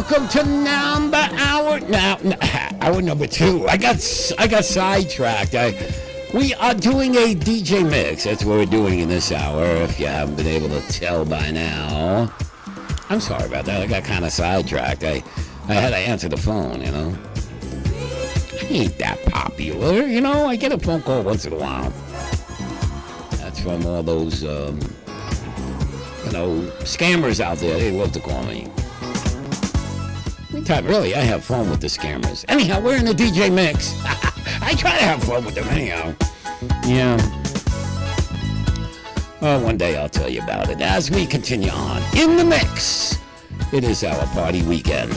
[SPEAKER 6] welcome to hour number 2. I got sidetracked. We are doing a DJ mix. That's what we're doing in this hour. If you haven't been able to tell by now, I'm sorry about that. I got kind of sidetracked. I had to answer the phone. You know, I ain't that popular. You know, I get a phone call once in a while. That's from all those scammers out there. They love to call me. Really, I have fun with the scammers. Anyhow, we're in the DJ mix. I try to have fun with them anyhow. Yeah. Oh, one day I'll tell you about it. As we continue on in the mix, it is our party weekend.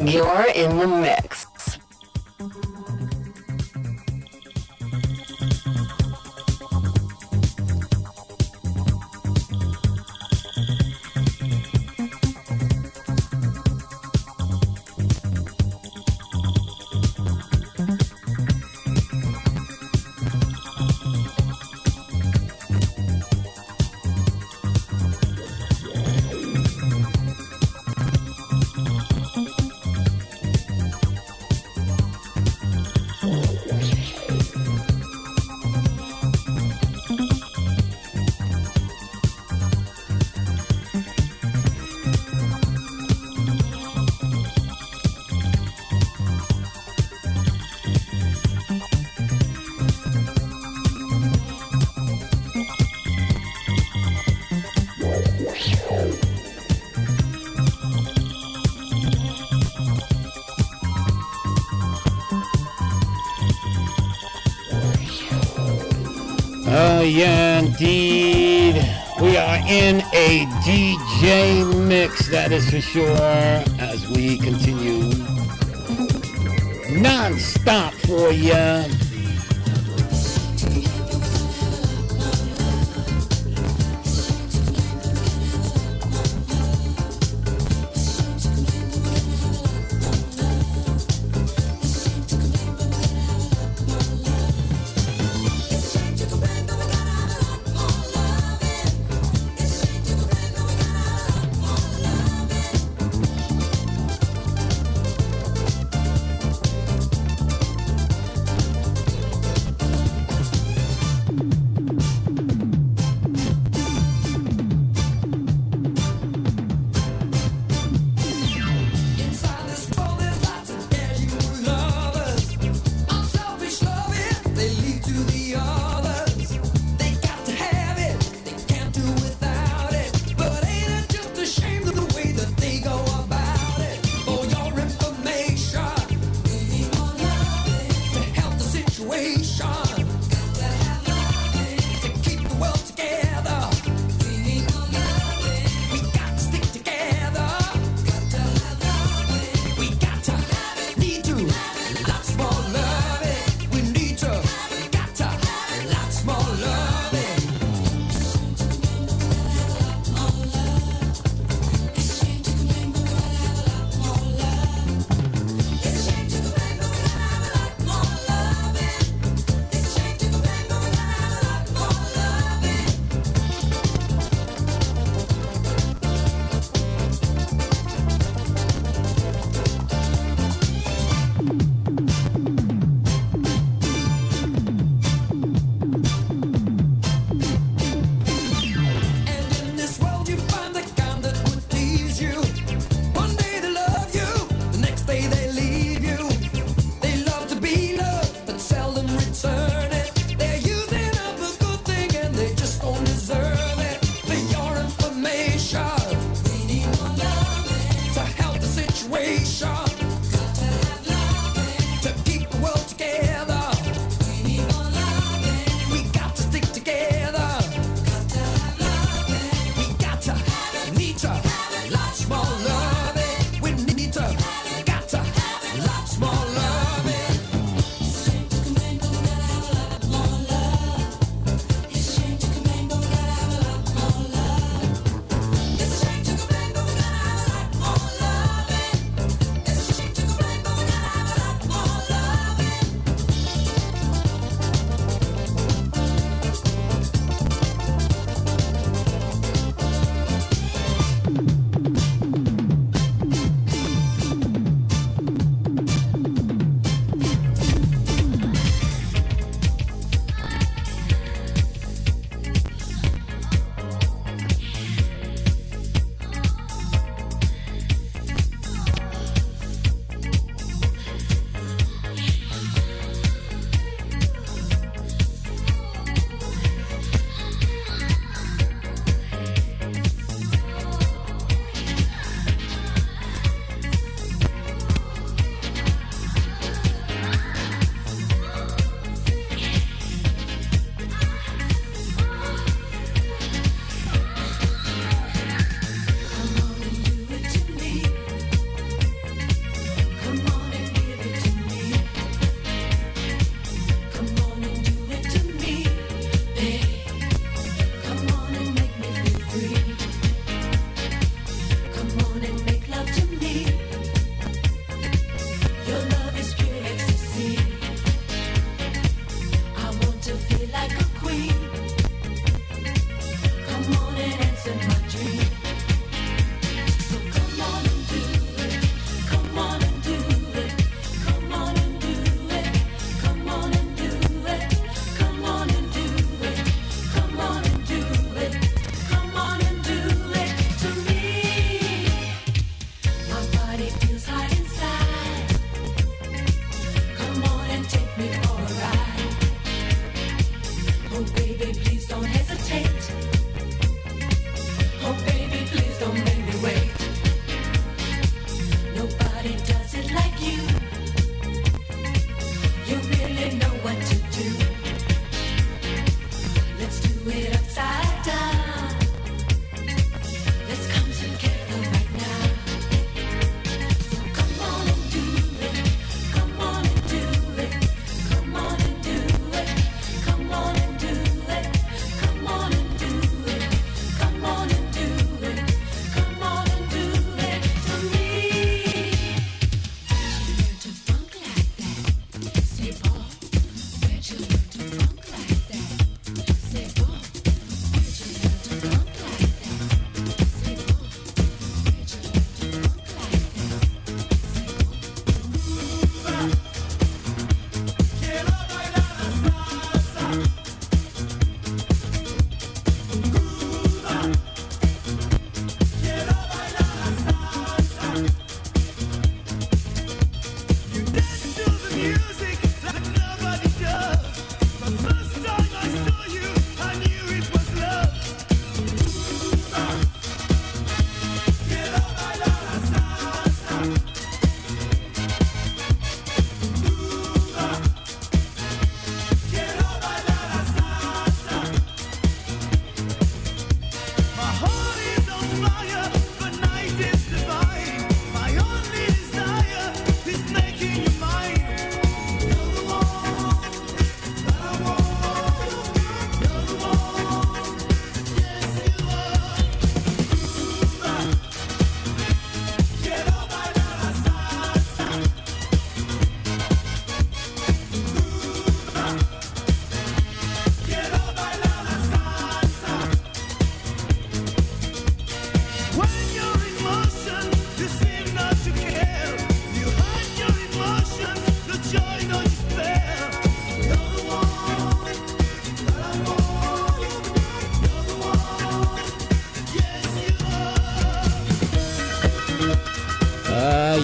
[SPEAKER 20] You're in the mix.
[SPEAKER 6] Yeah, indeed. We are in a DJ mix, that is for sure, as we continue non-stop for you.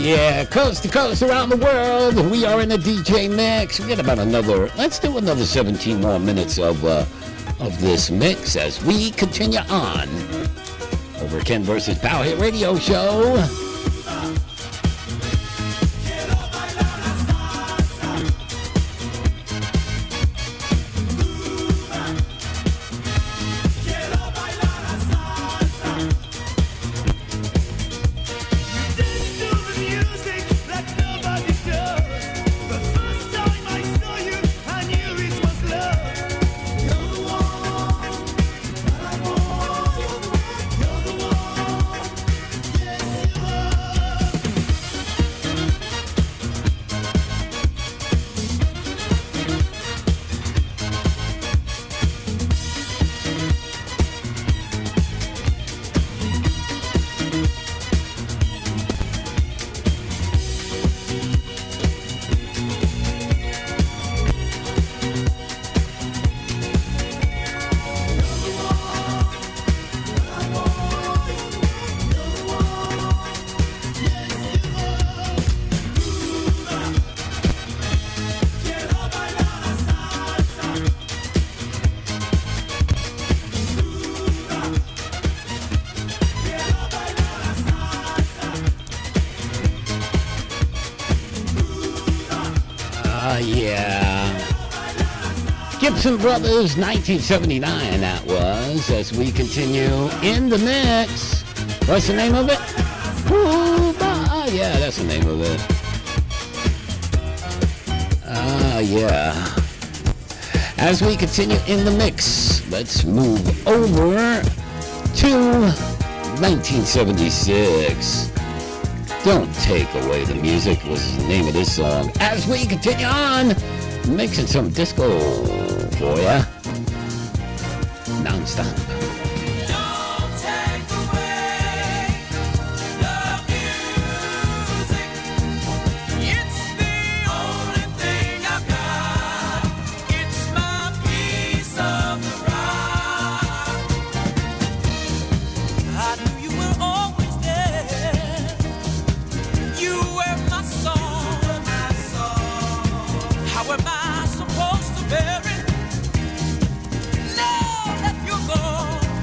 [SPEAKER 6] Yeah, coast to coast around the world. We are in a DJ mix. We got about let's do another 17 more minutes of this mix as we continue on over Ken versus Power Hit Radio Show. Gibson Brothers, 1979 that was, as we continue in the mix. What's the name of it? Yeah, that's the name of it. Yeah. As we continue in the mix, let's move over to 1976. Don't Take Away the Music was the name of this song. As we continue on, mixing some disco for ya, non-stop.
[SPEAKER 17] Supposed to bear it. Know that you're gone.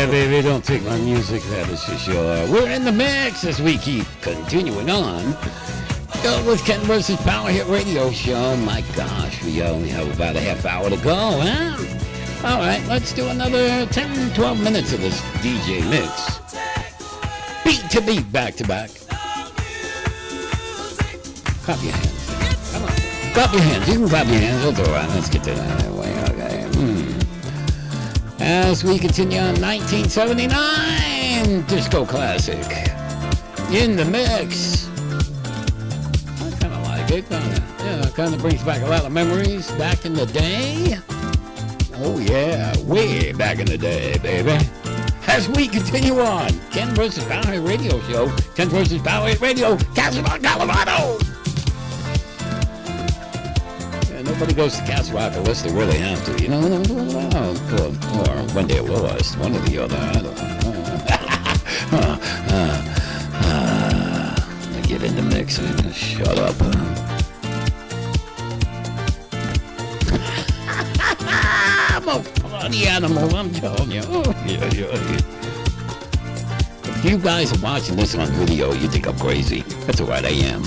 [SPEAKER 6] Yeah, baby, don't take my music, that is for sure. We're in the mix as we keep continuing on. Go with Ken versus Power Hit Radio Show. My gosh, we only have about a half hour to go, huh? All right, let's do another 10, 12 minutes of this DJ mix. Beat to beat, back to back. Clap your hands. Come on. Clap your hands. You can clap your hands. We'll do it. Let's get to that way. Okay. As we continue on 1979 disco classic. In the mix. I kind of like it. Kind of brings back a lot of memories back in the day. Oh, yeah. Way back in the day, baby. As we continue on, Ken versus Power Hit Radio Show. Ken versus Power Hit Radio, Castle Rock, Colorado. Yeah, nobody goes to Castle Rock unless they really have to, you know? Or one day it was, one or the other. I don't know. Get in the mix and shut up. I'm a funny animal, I'm telling you. Oh, yeah. If you guys are watching this on video, you think I'm crazy. That's all right, I am.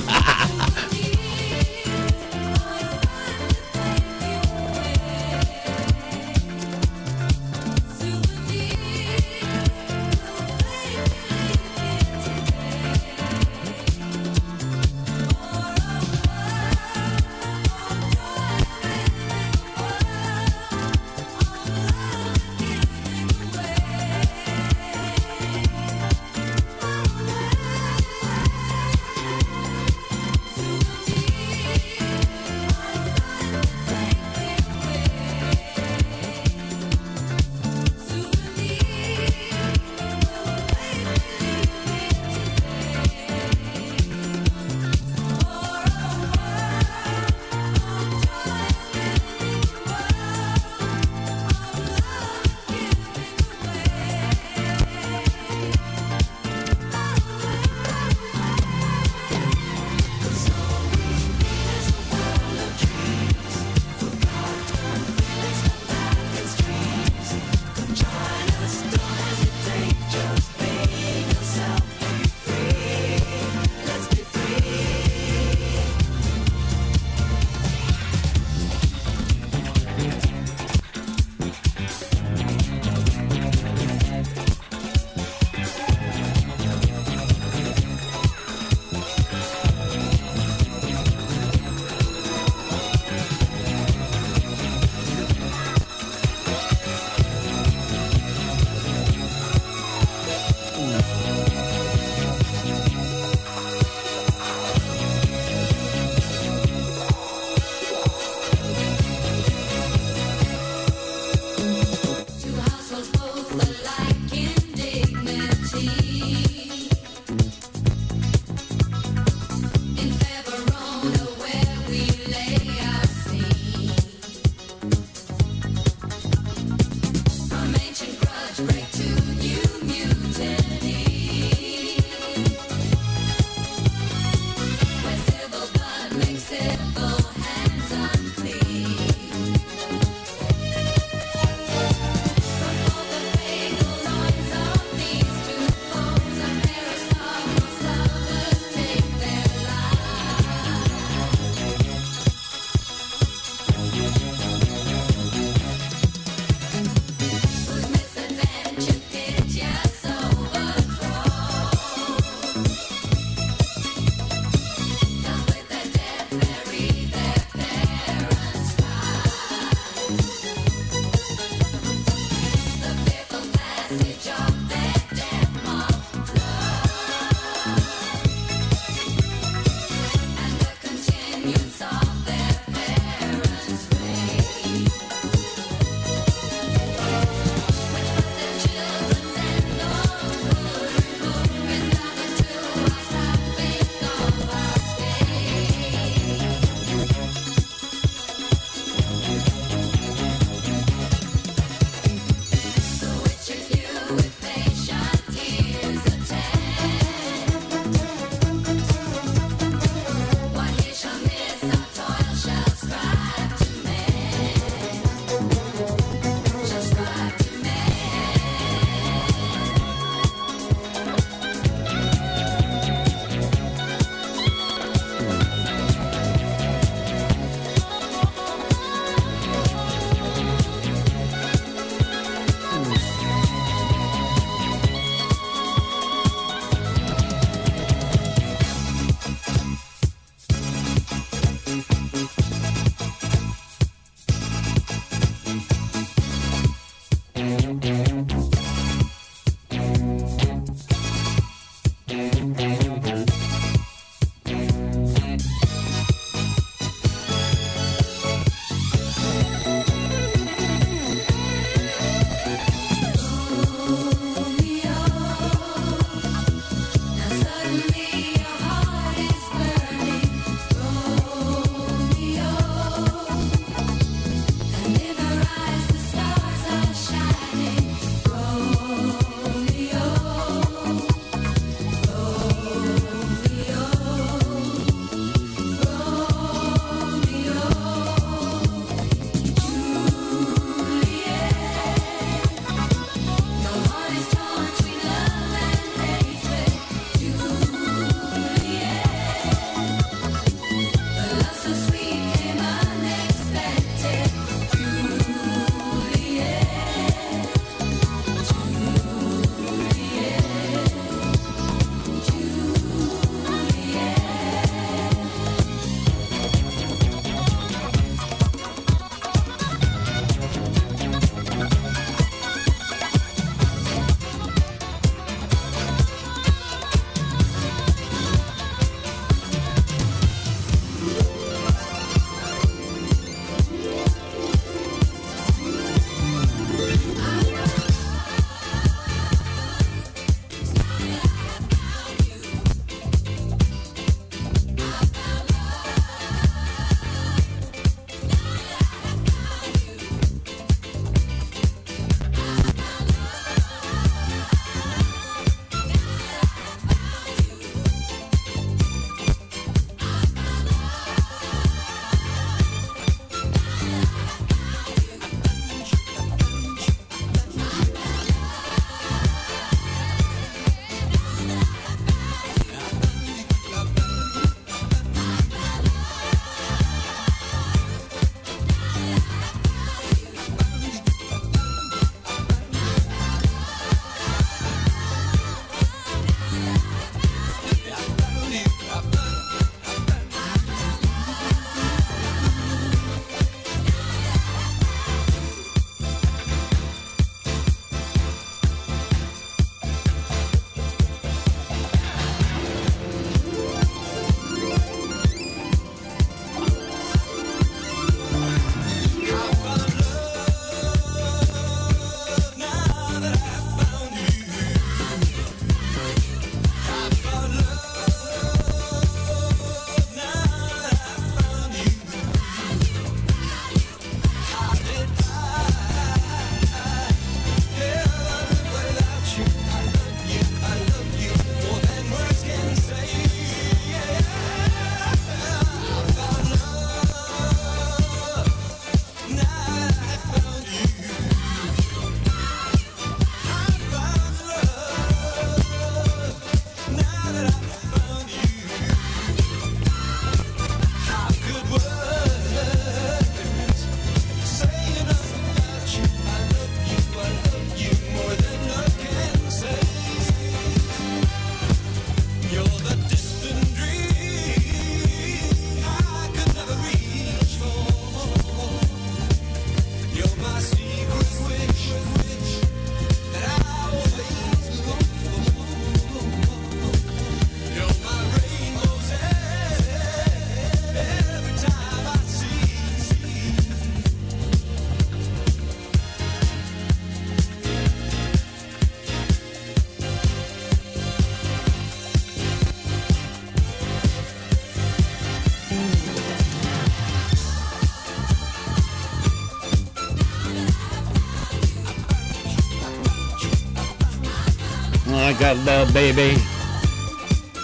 [SPEAKER 6] got love, baby.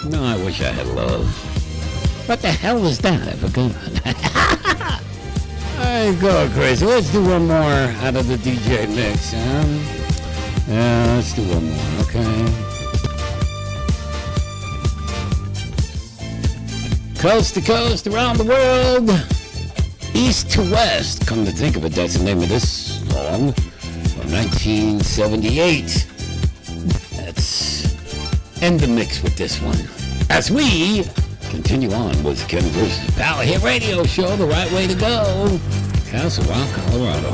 [SPEAKER 6] No, I wish I had love. What the hell is that? I forgot. I'm going crazy. Let's do one more out of the DJ mix, huh? Yeah, let's do one more, okay? Coast to coast, around the world, east to west. Come to think of it, that's the name of this song from 1978. Let's end the mix with this one as we continue on with Ken vs. Power Hit Radio Show, the right way to go. Castle Rock, Colorado.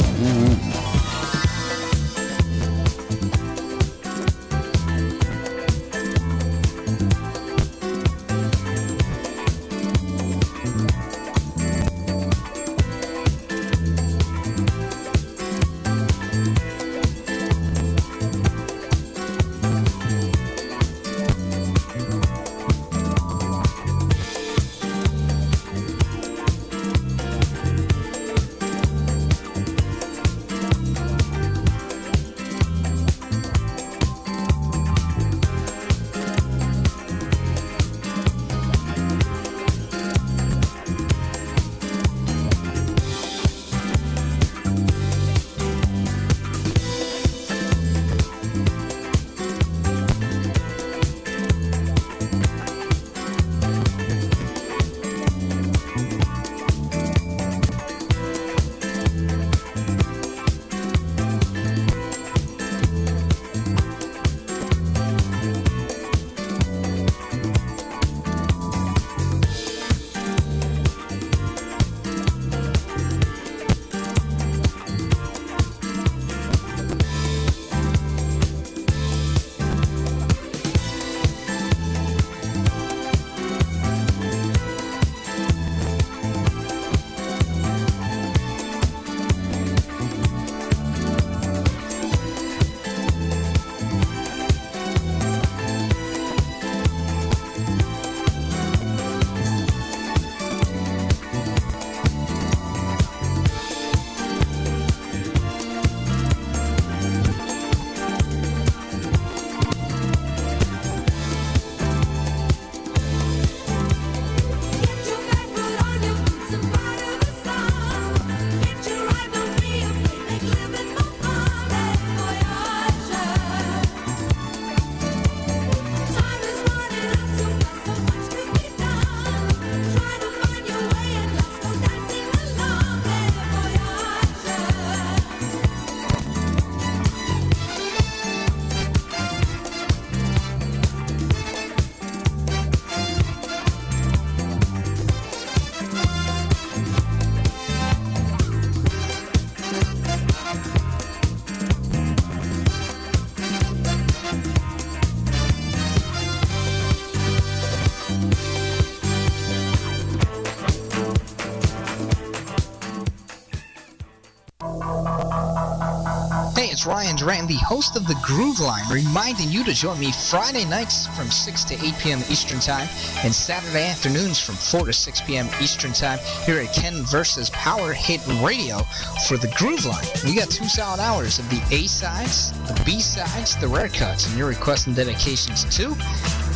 [SPEAKER 21] Ryan Duran, the host of The Groove Line, reminding you to join me Friday nights from 6 to 8 p.m. Eastern Time and Saturday afternoons from 4 to 6 p.m. Eastern Time here at Ken vs. Power Hit Radio for The Groove Line. We got 2 solid hours of the A-sides, the B-sides, the rare cuts, and your requests and dedications too.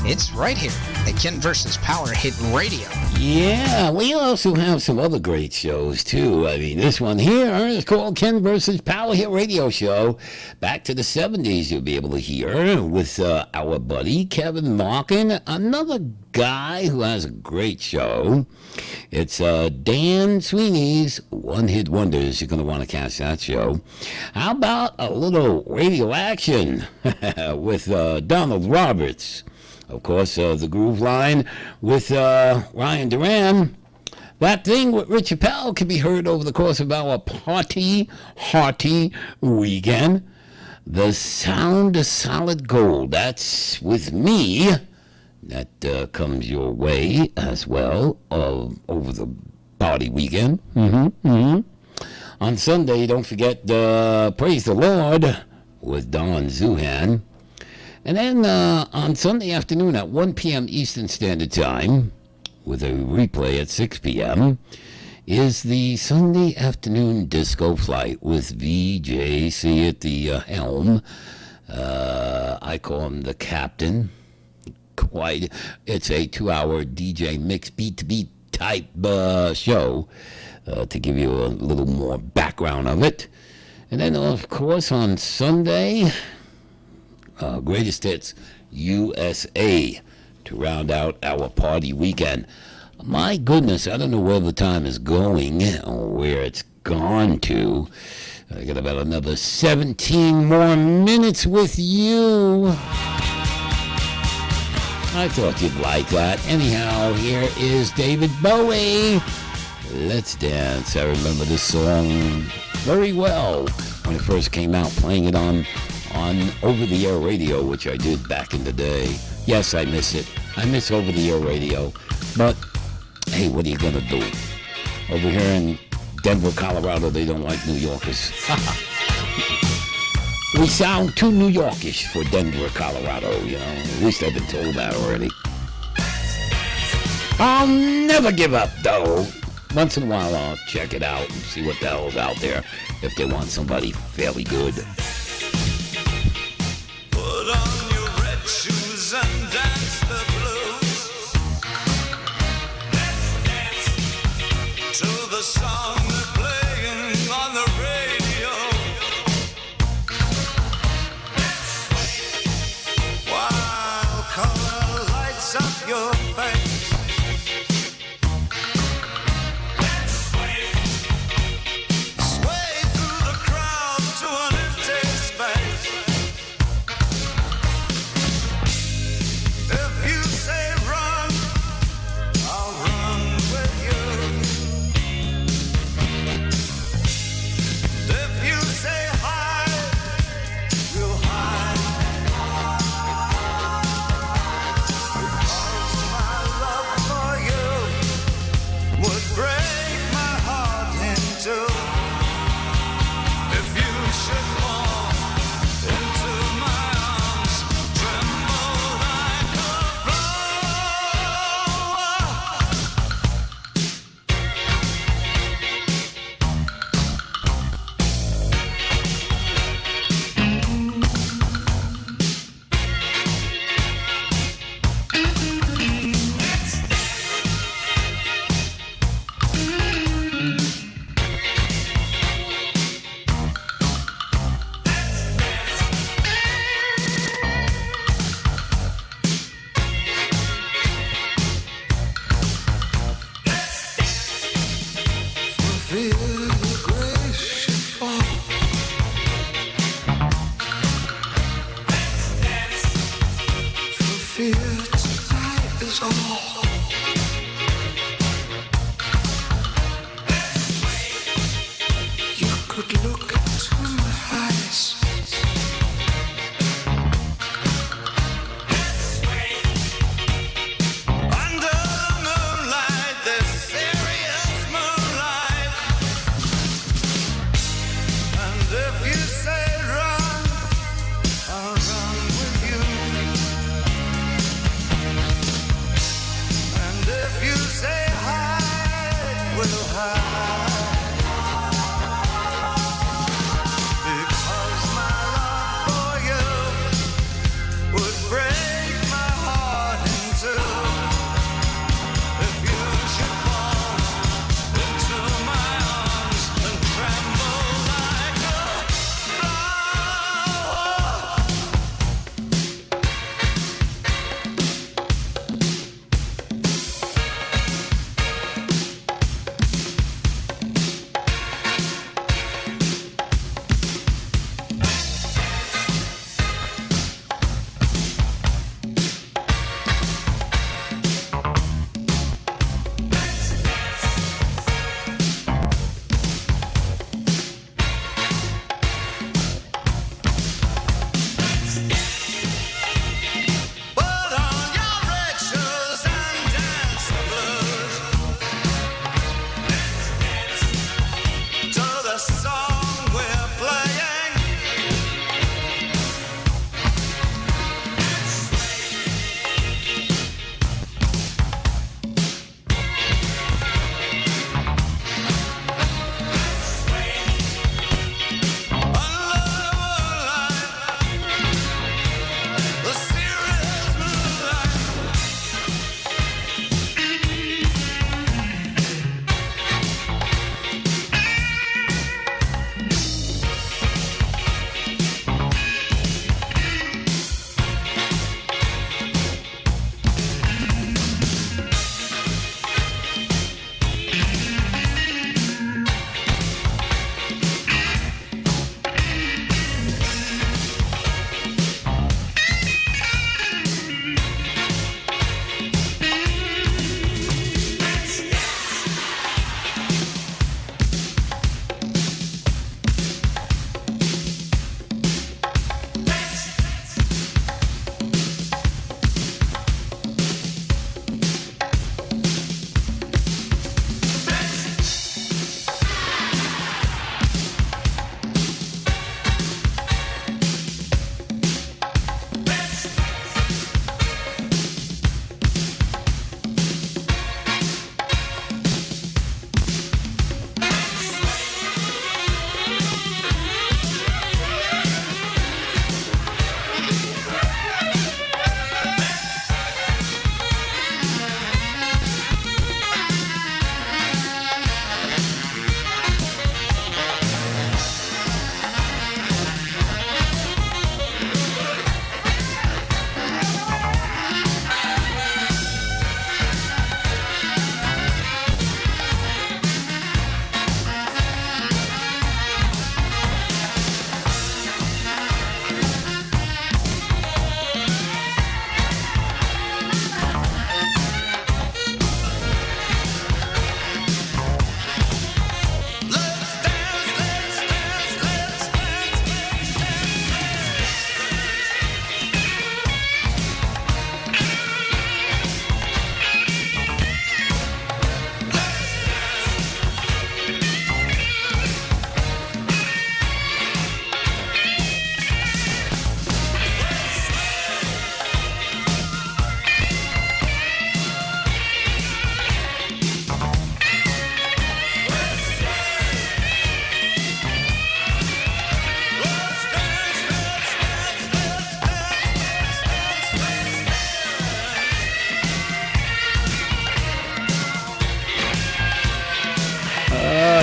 [SPEAKER 21] It's right here at Ken vs. Power Hit Radio.
[SPEAKER 6] Yeah, we also have some other great shows, too. I mean, this one here is called Ken vs. Power Hit Radio Show. Back to the 70s, you'll be able to hear with our buddy Kevin Larkin, another guy who has a great show. It's Dan Sweeney's One Hit Wonders. You're going to want to catch that show. How about a little radio action with Donald Roberts? Of course, the Groove Line with Ryan Duran. That thing with Rich Appel can be heard over the course of our hearty weekend. The Sound of Solid Gold. That's with me. That comes your way as well over the party weekend. On Sunday, don't forget Praise the Lord with Don Zuhan. And then on Sunday afternoon at 1 p.m. Eastern Standard Time, with a replay at 6 p.m., is the Sunday Afternoon Disco Flight with VJC at the helm. I call him the captain. It's a 2-hour DJ mix beat-to-beat type show to give you a little more background of it. And then, of course, on Sunday, Greatest Hits USA to round out our party weekend. My goodness, I don't know where the time is going or where it's gone to. I got about another 17 more minutes with you. I thought you'd like that. Anyhow, here is David Bowie. Let's Dance. I remember this song very well when it first came out, playing it on over-the-air radio, which I did back in the day. Yes, I miss it. I miss over-the-air radio. But, hey, what are you going to do? Over here in Denver, Colorado, they don't like New Yorkers. We sound too New Yorkish for Denver, Colorado, you know. At least I've been told that already. I'll never give up, though. Once in a while, I'll check it out and see what the hell's out there if they want somebody fairly good.
[SPEAKER 10] Put on your red shoes and dance the blues. Let's dance to the song they're playing on the radio. While color lights up your face. Sway through the crowd to an empty space. If you say run, I'll run with you. If you say hide, we'll hide. Because my love for you would break my heart in two. If you should fall into my arms, tremble like a flower. Feel the grace should fall. For fear tonight is all. You could look into my eyes. Under the moonlight, this serious moonlight. And if you say run, I'll run with you. And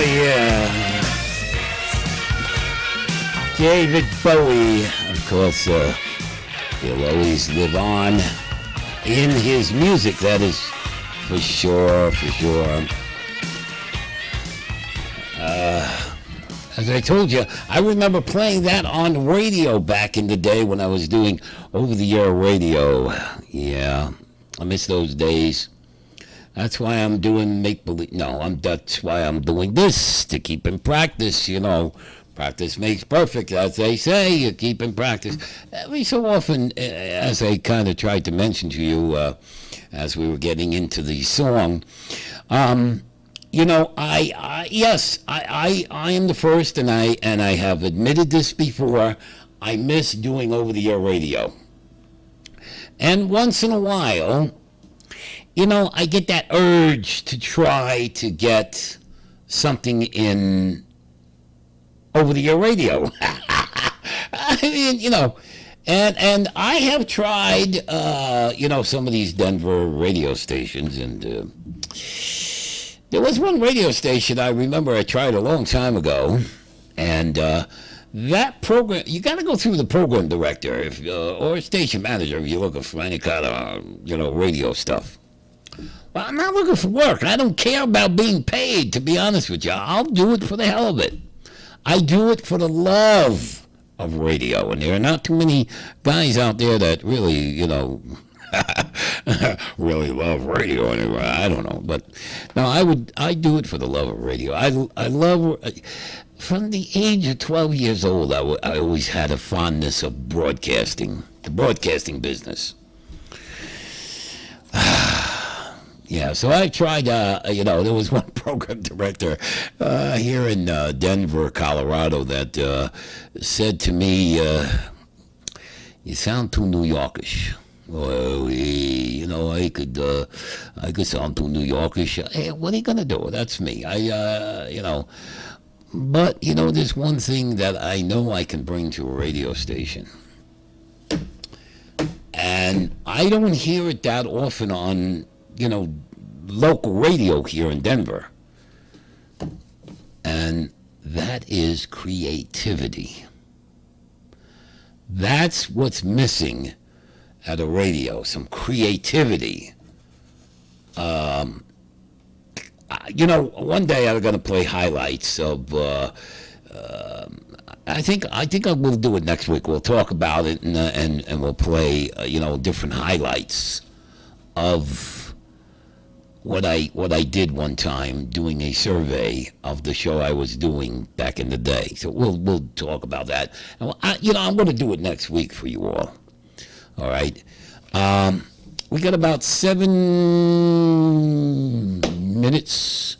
[SPEAKER 6] Oh, yeah. David Bowie, of course, he'll always live on in his music, that is for sure, for sure. As I told you, I remember playing that on radio back in the day when I was doing over-the-air radio. Yeah, I miss those days. That's why I'm doing make-believe. No, that's why I'm doing this, to keep in practice, you know. Practice makes perfect, as they say. You keep in practice. Every so often, as I kind of tried to mention to you as we were getting into the song, you know, yes, I am the first, and I have admitted this before. I miss doing over-the-air radio. And once in a while, you know, I get that urge to try to get something in over-the-air radio. I mean, you know, and I have tried, you know, some of these Denver radio stations, and there was one radio station I remember I tried a long time ago, and that program, you got to go through the program director or station manager if you're looking for any kind of, you know, radio stuff. Well, I'm not looking for work. I don't care about being paid, to be honest with you. I'll do it for the hell of it. I do it for the love of radio, and there are not too many guys out there that really, you know, really love radio anyway. I don't know, but no, I do it for the love of radio. I love, from the age of 12 years old, I always had a fondness of broadcasting, the broadcasting business. Yeah, so I tried, you know, there was one program director here in Denver, Colorado, that said to me, you sound too New Yorkish. Well, you know, I could sound too New Yorkish. Hey, what are you gonna do? That's me. You know, but you know, there's one thing that I know I can bring to a radio station, and I don't hear it that often on, you know, local radio here in Denver, and that is creativity. That's what's missing at a radio, some creativity. You know, one day I'm going to play highlights of, I think I will do it next week. We'll talk about it, and we'll play, you know, different highlights of what I did one time doing a survey of the show I was doing back in the day. So we'll talk about that. And you know, I'm going to do it next week for you all. All right. We got about 7 minutes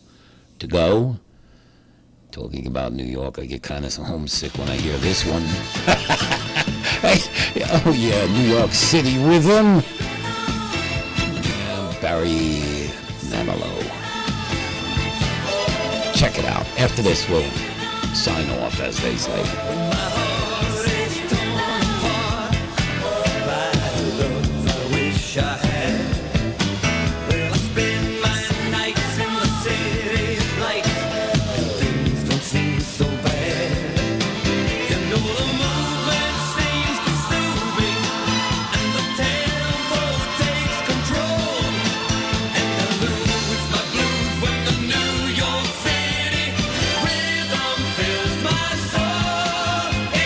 [SPEAKER 6] to go. Talking about New York, I get kind of homesick when I hear this one. Oh yeah, New York City Rhythm. Barry Manilow. Check it out. After this, we'll sign off, as they say.
[SPEAKER 17] I had. Well, I spend my nights in the city's lights, and things don't seem so bad. You know the movement seems to soothe me, and the tempo takes control. And I lose my blues when the New York City rhythm fills my soul.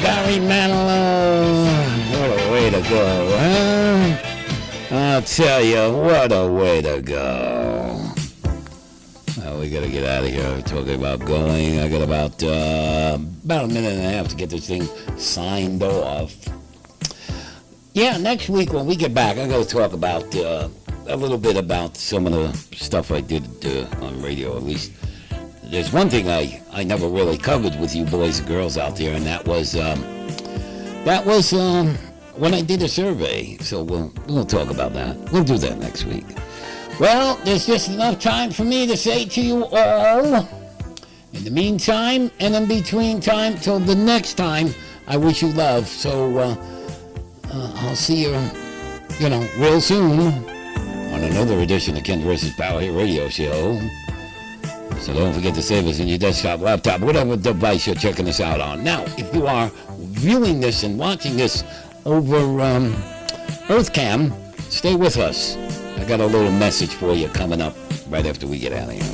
[SPEAKER 6] Barry Manilow. What a way to go, huh? I'll tell you, what a way to go. Well, we gotta get out of here. We're talking about going. I got about a minute and a half to get this thing signed off. Yeah, next week when we get back, I'm gonna talk about a little bit about some of the stuff I did on radio, at least. There's one thing I never really covered with you boys and girls out there, and that was when I did a survey. So we'll talk about that. We'll do that next week. Well, there's just enough time for me to say to you all, in the meantime and in between time till the next time, I wish you love. So I'll see you, real soon on another edition of Ken vs. Power Hit Radio Show. So don't forget to save us in your desktop, laptop, whatever device you're checking us out on. Now, if you are viewing this and watching this over EarthCam, stay with us. I got a little message for you coming up right after we get out of here.